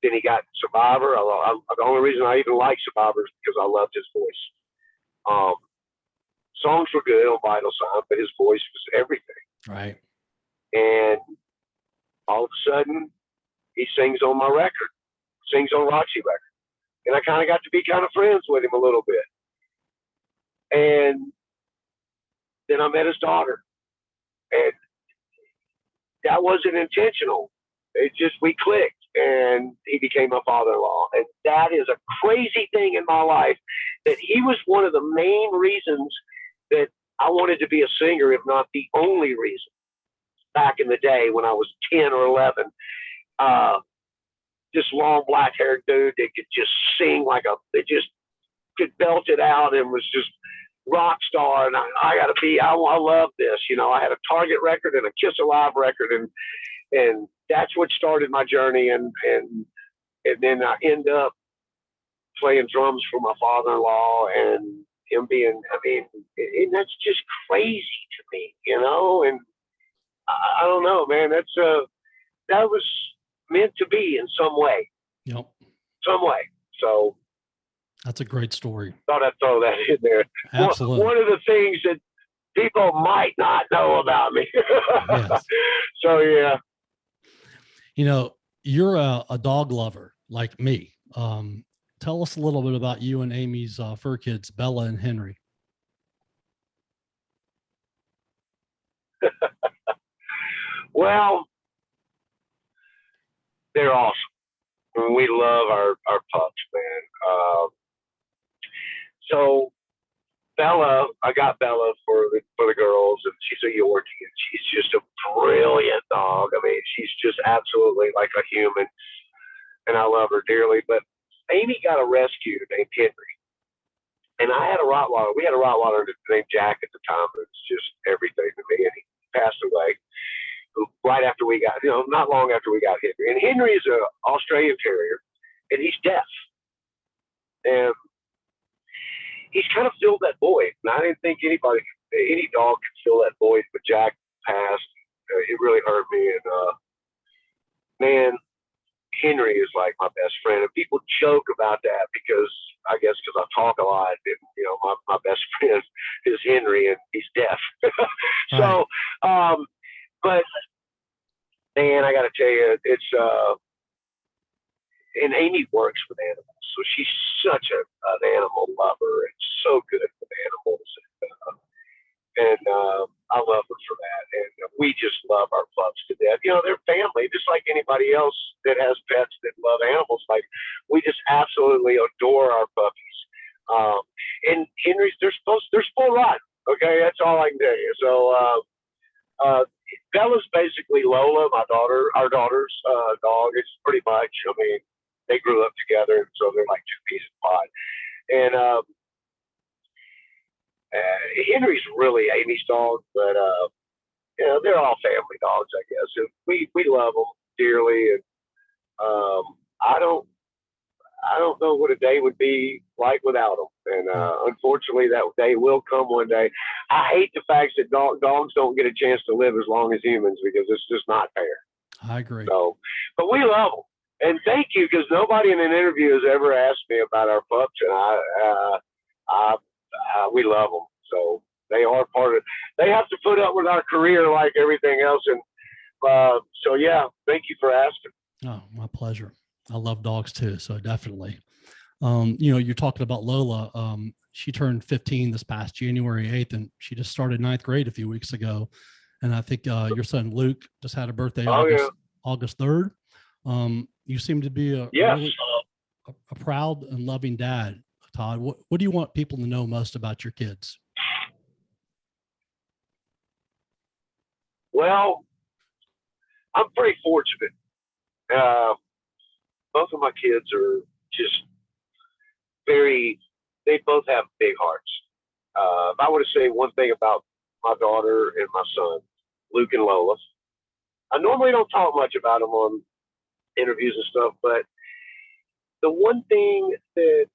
Then he got Survivor. The only reason I even liked Survivor is because I loved his voice. Songs were good on Vital Sign, but his voice was everything. Right. And all of a sudden he sings on my record, sings on Roxy Records. And I kind of got to be kind of friends with him a little bit. And then I met his daughter. And that wasn't intentional. It just, we clicked, and he became my father-in-law. And that is a crazy thing in my life, that he was one of the main reasons that I wanted to be a singer, if not the only reason, back in the day when I was 10 or 11. This long black-haired dude that could just sing that just could belt it out and was just rock star. And I love this. You know, I had a Target record and a Kiss Alive record, and that's what started my journey. And then I end up playing drums for my father-in-law, and him being, and that's just crazy to me, you know. And I don't know, man. That was meant to be in some way. Yep. Some way. So that's a great story. Thought I'd throw that in there. Absolutely. One of the things that people might not know about me. Yes. So, yeah. You know, you're a dog lover like me. Tell us a little bit about you and Amy's fur kids, Bella and Henry. Well, they're awesome. We love our pups, man. So Bella, I got Bella for the girls, and she's a Yorkie, and she's just a brilliant dog. I mean, she's just absolutely like a human, and I love her dearly. But Amy got a rescue named Henry, and I had a Rottweiler. We had a Rottweiler named Jack at the time. It was just everything to me, and he passed away right after we got, not long after we got Henry. And Henry is an Australian Terrier, and he's deaf. And he's kind of filled that void. And I didn't think any dog could fill that void, but Jack passed. It really hurt me. And, man, Henry is like my best friend. And people joke about that because I talk a lot. And, my best friend is Henry, and he's deaf. So, but man, I got to tell you, it's and Amy works with animals, so she's such an animal lover and so good with animals, and I love her for that. And we just love our pups to death. They're family, just like anybody else that has pets that love animals. Like, we just absolutely adore our puppies. And Henry's, they're full rotten. Okay, that's all I can tell you. So. Bella's basically Lola, our daughter's dog. It's pretty much, they grew up together, and so they're like two peas of pot. And Henry's really Amy's dog, but they're all family dogs, I guess. And we love them dearly, and I don't know what a day would be like without them. And unfortunately, that day will come one day. I hate the fact that dogs don't get a chance to live as long as humans, because it's just not fair. I agree. So, but we love them. And thank you, because nobody in an interview has ever asked me about our pups, and we love them. So they are part of. They have to put up with our career like everything else, and so yeah, thank you for asking. Oh, my pleasure. I love dogs too, so definitely. You're talking about Lola. She turned 15 this past January 8th, and she just started 9th grade a few weeks ago. And I think your son Luke just had a birthday August 3rd. You seem to be a proud and loving dad, Todd. What do you want people to know most about your kids? Well, I'm pretty fortunate. Both of my kids are just they both have big hearts. If I were to say one thing about my daughter and my son, Luke and Lola, I normally don't talk much about them on interviews and stuff, but the one thing that,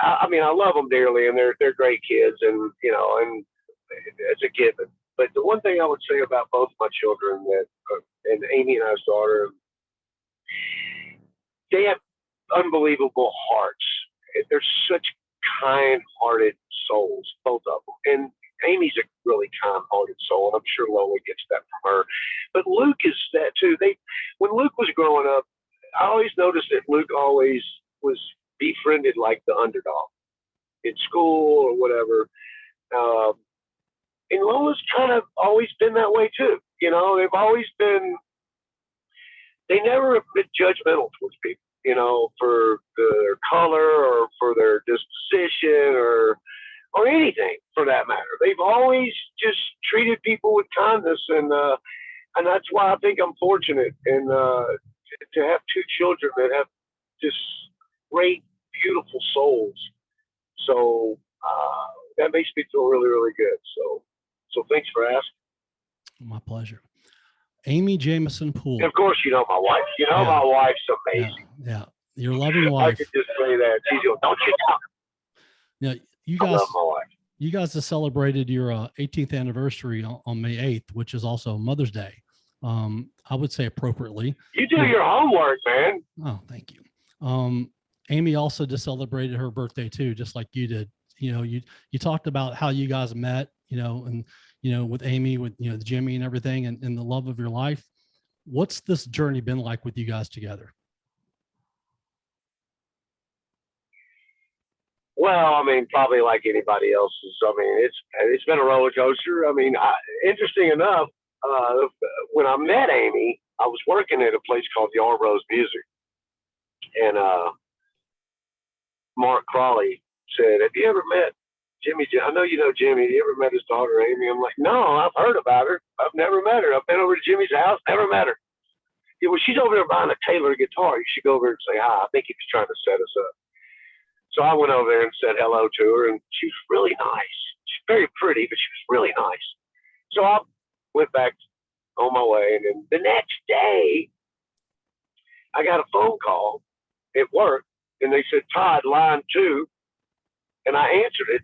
I love them dearly, and they're great kids, and, and it's a given. But the one thing I would say about both my children, and Amy and I's daughter, they have unbelievable hearts. They're such kind-hearted souls, both of them. Amy's a really kind-hearted soul, and I'm sure Lola gets that from her. But Luke is that too. When Luke was growing up, I always noticed that Luke always was befriended like the underdog in school or whatever. And Lola's kind of always been that way too. You know, they never have been judgmental towards people, you know, for their color or for their disposition or anything for that matter. They've always just treated people with kindness, and that's why I think I'm fortunate and to have two children that have just great, beautiful souls. So that makes me feel really, really good. So thanks for asking. My pleasure. Amy Jamison Poole. And of course, you know my wife. You know my wife's amazing. Yeah. Your loving wife. I could just say that. She's going, don't you talk. Yeah, I love my wife. You guys have celebrated your 18th anniversary on May 8th, which is also Mother's Day. I would say appropriately. You do your homework, man. Oh, thank you. Amy also just celebrated her birthday too, just like you did. You know, you talked about how you guys met, you know, and, you know, with Amy, with, you know, Jimmy and everything, and the love of your life. What's this journey been like with you guys together? Well, I mean, probably like anybody else's. I mean, it's been a roller coaster. I mean, interesting enough, when I met Amy, I was working at a place called Yarbrough's Music, and Mark Crawley said, "Have you ever met Jimmy? I know you know Jimmy. Have you ever met his daughter Amy?" I'm like, "No, I've heard about her. I've never met her. I've been over to Jimmy's house, never met her." Yeah, well, she's over there buying a Taylor guitar. You should go over and say hi. I think he was trying to set us up. So I went over there and said hello to her, and she was really nice. She's very pretty, but she was really nice. So I went back on my way, and then the next day, I got a phone call at work, and they said, "Todd, line 2," and I answered it.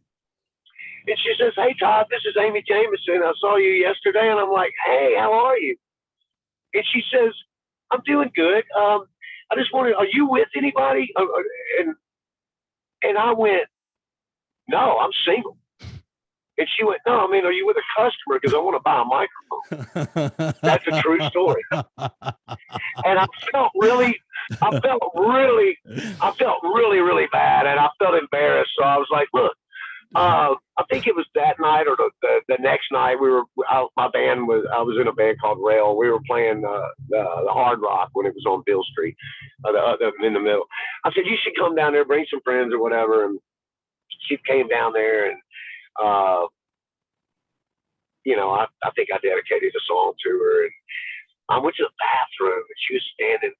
And she says, "Hey, Todd, this is Amy Jamison. I saw you yesterday." And I'm like, "Hey, how are you?" And she says, "I'm doing good. I just wondered, are you with anybody?" And I went, "No, I'm single." And she went, "No, I mean, are you with a customer? Because I want to buy a microphone." That's a true story. And I felt really, really bad. And I felt embarrassed. So I was like, "Look, I think it was that night or the next night I was in a band called Rail. We were playing the Hard Rock when it was on Bill Street, in the middle. I said, "You should come down there, bring some friends or whatever." And she came down there, and you know, I think I dedicated a song to her. And I went to the bathroom, and she was standing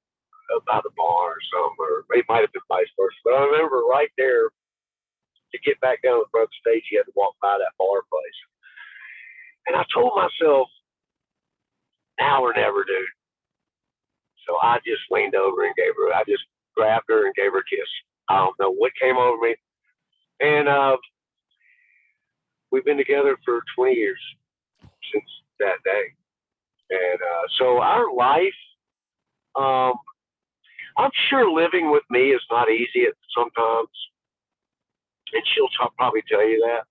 up by the bar or something, or it might have been vice versa. But I remember right there, to get back down to the front stage, you had to walk by that bar place. And I told myself, now or never, dude. So I just leaned over and I just grabbed her and gave her a kiss. I don't know what came over me. And we've been together for 20 years since that day. And so our life, I'm sure living with me is not easy sometimes. And she'll probably tell you that.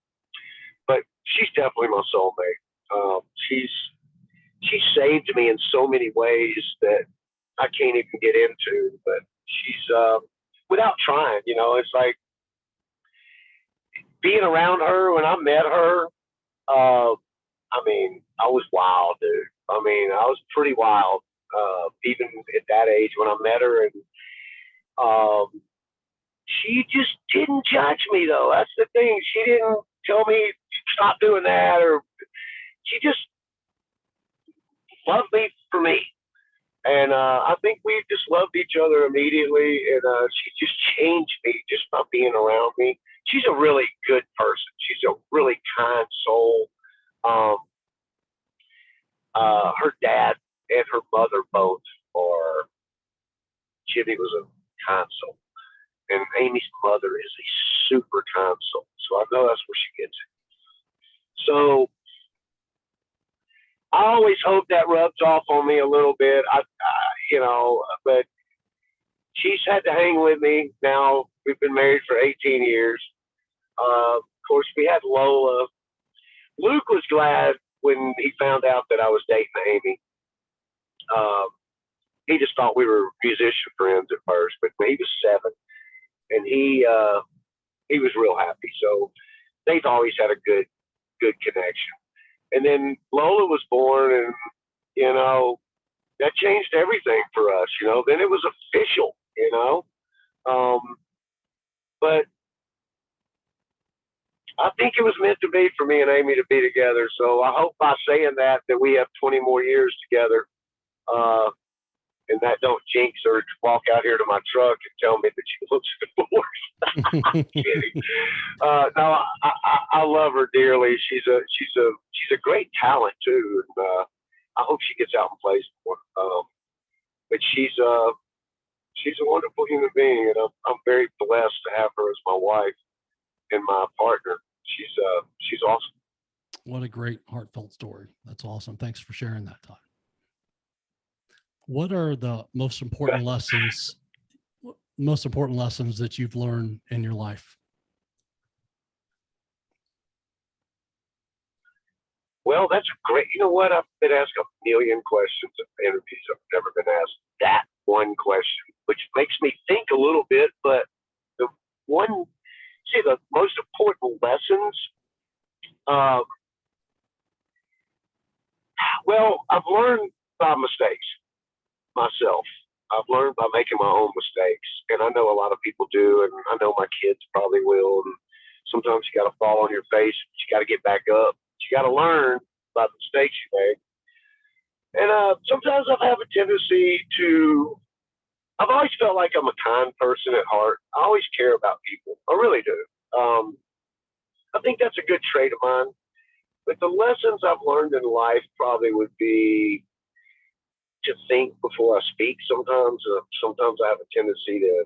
But she's definitely my soulmate. She's saved me in so many ways that I can't even get into. But she's, without trying, you know, it's like being around her when I met her. I mean, I was wild, dude. I mean, I was pretty wild, even at that age when I met her. And she just didn't judge me, though. That's the thing. She didn't tell me, "Stop doing that," or she just loved me for me. And I think we just loved each other immediately. And she just changed me just by being around me. She's a really good person. She's a really kind soul. Her dad and her mother both are. Jimmy was a kind soul. And Amy's mother is a super kind soul. So I know that's where she gets it. So I always hope that rubs off on me a little bit. You know, but she's had to hang with me. Now we've been married for 18 years. Of course, we had Lola. Luke was glad when he found out that I was dating Amy. He just thought we were musician friends at first, but he was 7, and he was real happy. So they've always had a good connection. And then Lola was born, and you know, that changed everything for us. You know, then it was official. You know, but I think it was meant to be for me and Amy to be together. So I hope by saying that we have 20 more years together, and that don't jinx her to walk out here to my truck and tell me that she looks divorced. I'm kidding. No, I love her dearly. She's a great talent too, and I hope she gets out and plays more. But she's a wonderful human being, and I'm very blessed to have her as my wife and my partner. She's awesome. What a great heartfelt story. That's awesome. Thanks for sharing that, Todd. What are the most important lessons that you've learned in your life? Well, that's great. You know what? I've been asked a million questions in interviews. I've never been asked that one question, which makes me think a little bit. But the most important lessons, well, I've learned by mistakes myself. I've learned by making my own mistakes, and I know a lot of people do, and I know my kids probably will. And sometimes you got to fall on your face, but you got to get back up. You got to learn by the mistakes you make. And sometimes I have a tendency to. I've always felt like I'm a kind person at heart. I always care about people. I really do. I think that's a good trait of mine. But the lessons I've learned in life probably would be to think before I speak. Sometimes I have a tendency to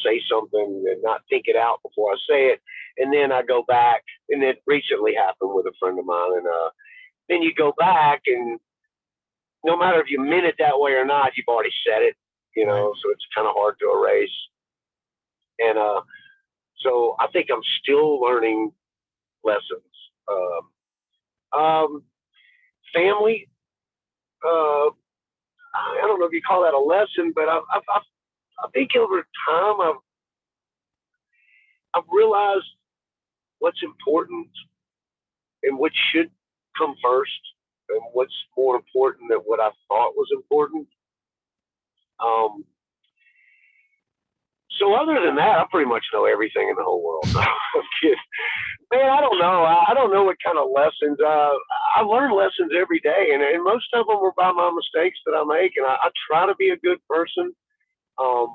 say something and not think it out before I say it. And then I go back, and it recently happened with a friend of mine. And then you go back, and no matter if you meant it that way or not, you've already said it, you know, so it's kind of hard to erase. And so I think I'm still learning lessons. Family, I don't know if you call that a lesson, but I think over time I've realized what's important and what should come first, and what's more important than what I thought was important. So other than that, I pretty much know everything in the whole world. I'm kidding. Man, I don't know. I don't know what kind of lessons. I learn lessons every day, and most of them are by my mistakes that I make, and I try to be a good person. I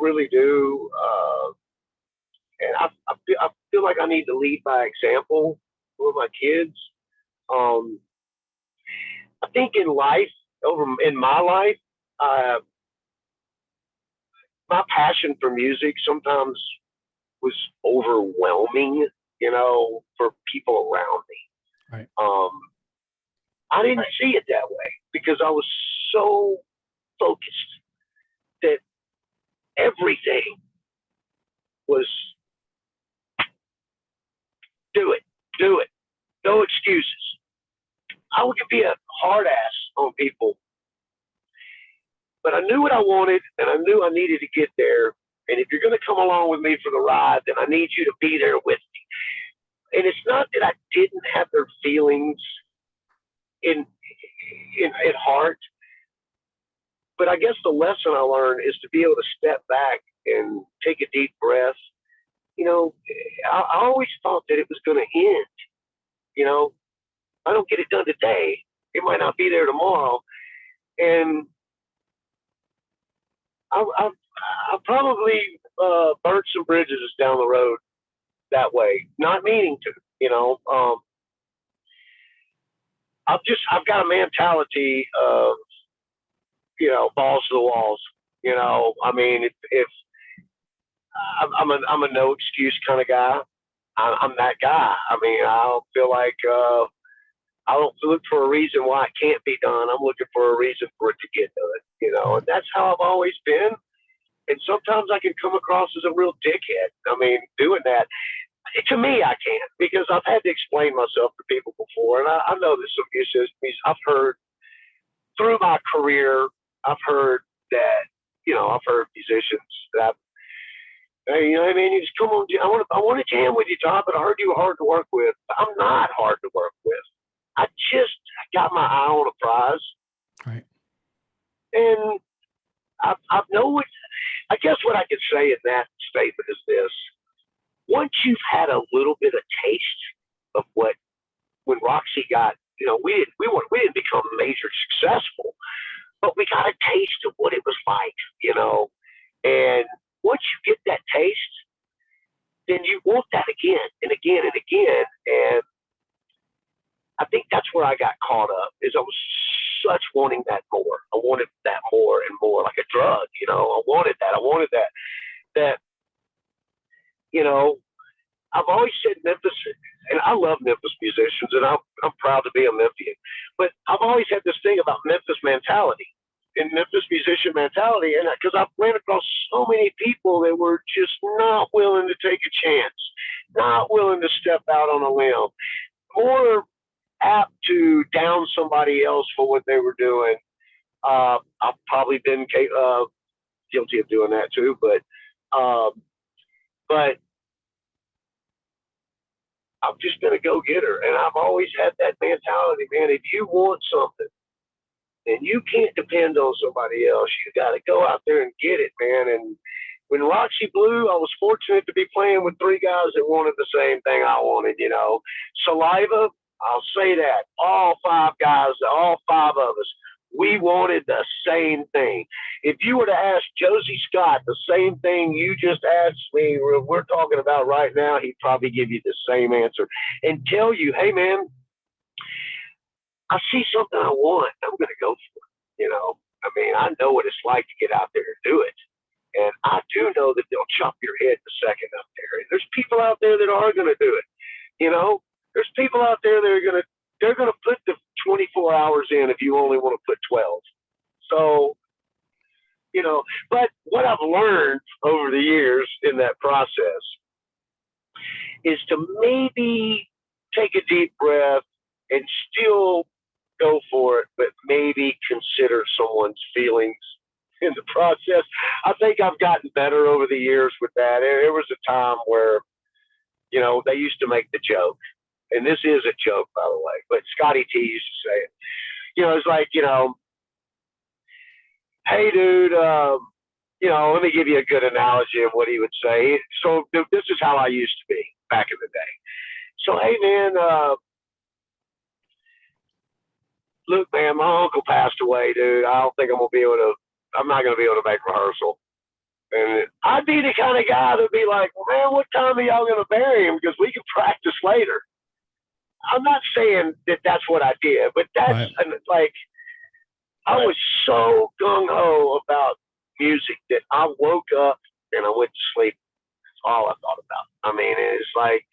really do. And I feel like I need to lead by example with my kids. I think in my life, my passion for music sometimes was overwhelming, you know, for people around me. Right. I didn't see it that way because I was so focused that everything was do it, no excuses. I would be a hard ass on people, but I knew what I wanted, and I knew I needed to get there. And if you're going to come along with me for the ride, then I need you to be there with me. And it's not that I didn't have their feelings in heart, but I guess the lesson I learned is to be able to step back and take a deep breath. You know, I always thought that it was going to end. You know, I don't get it done today, it might not be there tomorrow. And I probably burnt some bridges down the road that way, not meaning to, you know. I've got a mentality of, you know, balls to the walls. You know, I mean, if I'm a no excuse kind of guy, I'm that guy. I mean, I don't feel like I don't look for a reason why it can't be done. I'm looking for a reason for it to get done. You know, and that's how I've always been. And sometimes I can come across as a real dickhead. I mean, doing that. To me, I can't, because I've had to explain myself to people before, and I know there's some issues. I've heard through my career, I've heard that, I've heard musicians that, hey, you know what I mean? You just come on, I want to jam with you, Todd, but I heard you were hard to work with. I'm not hard to work with. I got my eye on a prize. Right. And I know what, I guess what I could say in that statement is this. Once you've had a little bit of taste of what, when Roxy got, we didn't become major successful, but we got a taste of what it was like, and once you get that taste, then you want that again and again and again. And I think that's where I got caught up, is I was such wanting that more. I wanted that more and more, like a drug, I wanted that, that, I've always said Memphis, and I love Memphis musicians, and I'm proud to be a Memphian, but I've always had this thing about Memphis mentality and Memphis musician mentality, and because I've ran across so many people that were just not willing to take a chance, not willing to step out on a limb, more apt to down somebody else for what they were doing. I've probably been guilty of doing that too, but I've just been a go-getter, and I've always had that mentality, man. If you want something and you can't depend on somebody else, you got to go out there and get it, man. And when Roxy Blue, I was fortunate to be playing with 3 guys that wanted the same thing I wanted, Saliva, I'll say that. All 5 guys, all 5 of us, we wanted the same thing. If you were to ask Josie Scott the same thing you just asked me, we're talking about right now, he'd probably give you the same answer and tell you, hey, man, I see something I want. I'm going to go for it. I mean, I know what it's like to get out there and do it. And I do know that they'll chop your head the second up there. And there's people out there that are going to do it. There's people out there that are they're going to put the 24 hours in if you only want to put 12. So, but what I've learned over the years in that process is to maybe take a deep breath and still go for it, but maybe consider someone's feelings in the process. I think I've gotten better over the years with that. There was a time where, they used to make the joke, and this is a joke, by the way, but Scotty T used to say it. It's like, hey, dude, let me give you a good analogy of what he would say. So this is how I used to be back in the day. So, hey, man, look, man, my uncle passed away, dude. I don't think I'm not going to be able to make rehearsal. And I'd be the kind of guy that'd be like, well, man, what time are y'all going to bury him? Because we can practice later. I'm not saying that that's what I did, but that's right. Like, I was so gung-ho about music that I woke up and I went to sleep. That's all I thought about. I mean, it's like,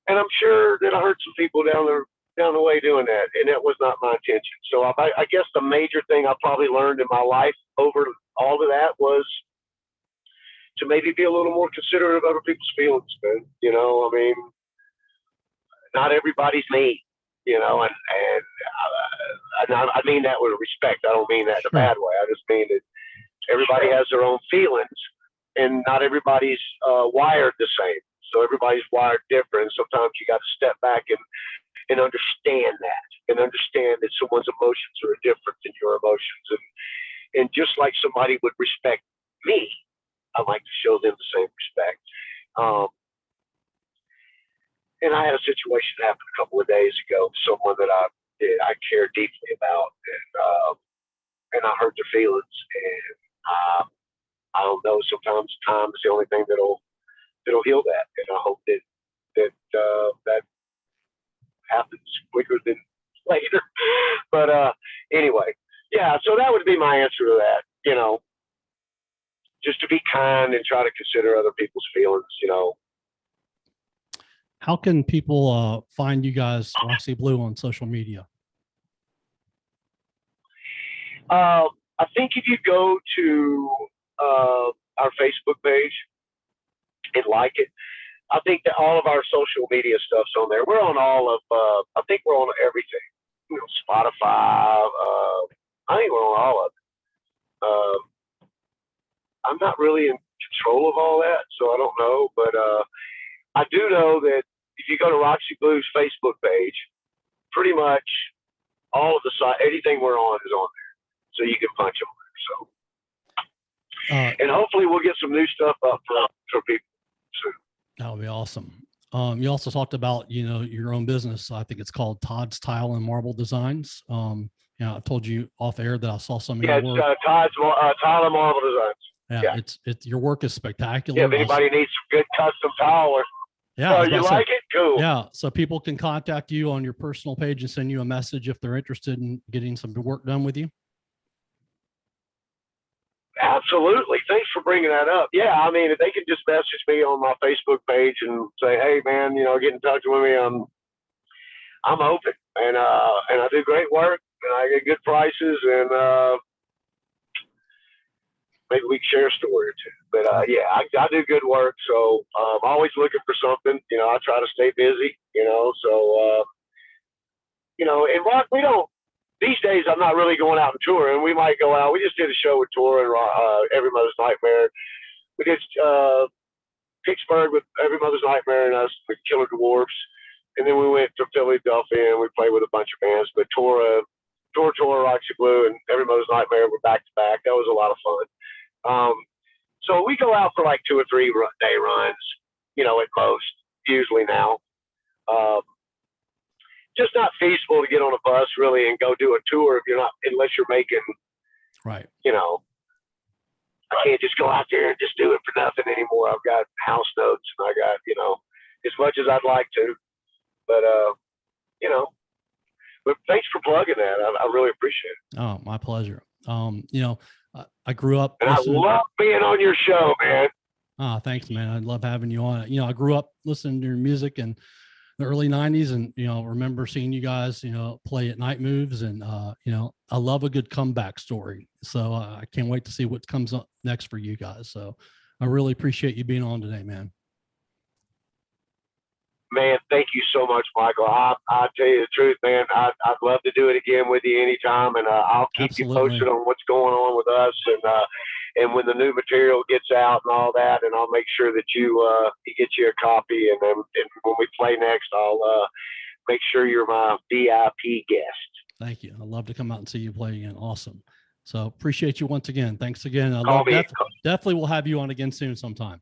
and I'm sure that I heard some people down the way doing that, and that was not my intention. So I guess the major thing I probably learned in my life over all of that was to maybe be a little more considerate of other people's feelings, man. I mean, not everybody's me, and I mean that with respect. I don't mean that in a bad way. I just mean that everybody has their own feelings, and not everybody's wired the same. So everybody's wired different. Sometimes you got to step back and understand that, and understand that someone's emotions are different than your emotions. And just like somebody would respect me, I like to show them the same respect. And I had a situation happen a couple of days ago, someone that I care deeply about, and I hurt their feelings. And I don't know. Sometimes time is the only thing that'll heal that, and I hope that happens quicker than later. But anyway, yeah. So that would be my answer to that. Just to be kind and try to consider other people's feelings. How can people find you guys, Roxy Blue, on social media? I think if you go to our Facebook page and like it, I think that all of our social media stuff's on there. We're on all of, I think we're on everything. You know, Spotify. I think we're on all of it. I'm not really in control of all that, so I don't know. But I do know that if you go to Roxy Blue's Facebook page, pretty much all of the site, anything we're on is on there, so you can punch on there. So, and hopefully we'll get some new stuff up for people soon. That would be awesome. You also talked about, you know, your own business. I think it's called Todd's Tile and Marble Designs. You know, I told you off air that I saw some of your work. Yeah, Todd's Tile and Marble Designs. Yeah, it's your work is spectacular. Yeah, if anybody needs some good custom tile work. Yeah, you like it? Cool. Yeah, so people can contact you on your personal page and send you a message if they're interested in getting some work done with you. Absolutely. Thanks for bringing that up. Yeah, I mean, if they can just message me on my Facebook page and say, "Hey, man, you know, get in touch with me. I'm open, and I do great work, and I get good prices, and maybe we can share a story or two." But yeah, I do good work, so I'm always looking for something. You know, I try to stay busy. You know, so you know, and Rock, we don't. These days, I'm not really going out and touring. We might go out. We just did a show with Tor and Every Mother's Nightmare. We did Pittsburgh with Every Mother's Nightmare and us, the Killer Dwarfs. And then we went to Philadelphia and we played with a bunch of bands. But Tor, Roxy Blue, and Every Mother's Nightmare were back to back. That was a lot of fun. So we go out for like 2 or 3 day runs, you know, at most, usually now. Just not feasible to get on a bus really and go do a tour if you're not, unless you're making, right. You know, I can't just go out there and just do it for nothing anymore. I've got house notes and I got, you know, as much as I'd like to, but, you know, but thanks for plugging that. I really appreciate it. Oh, my pleasure. You know, I grew up. And I love being on your show, man. Oh, thanks, man. I love having you on. You know, I grew up listening to your music and the early 90s, and you know, remember seeing you guys, you know, play at Night Moves, and you know, I love a good comeback story, so I can't wait to see what comes up next for you guys. So I really appreciate you being on today, man. Man, thank you so much, Michael. I'll tell you the truth, man. I'd love to do it again with you anytime, and I'll keep you posted on what's going on with us, and when the new material gets out and all that, and I'll make sure that you get you a copy, and then when we play next, I'll make sure you're my VIP guest. Thank you. I'd love to come out and see you play again. Awesome. So appreciate you once again. Thanks again. Definitely will have you on again soon sometime.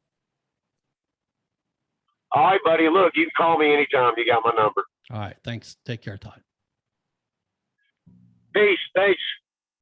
All right, buddy. Look, you can call me anytime. You got my number. All right. Thanks. Take care, Todd. Peace. Thanks.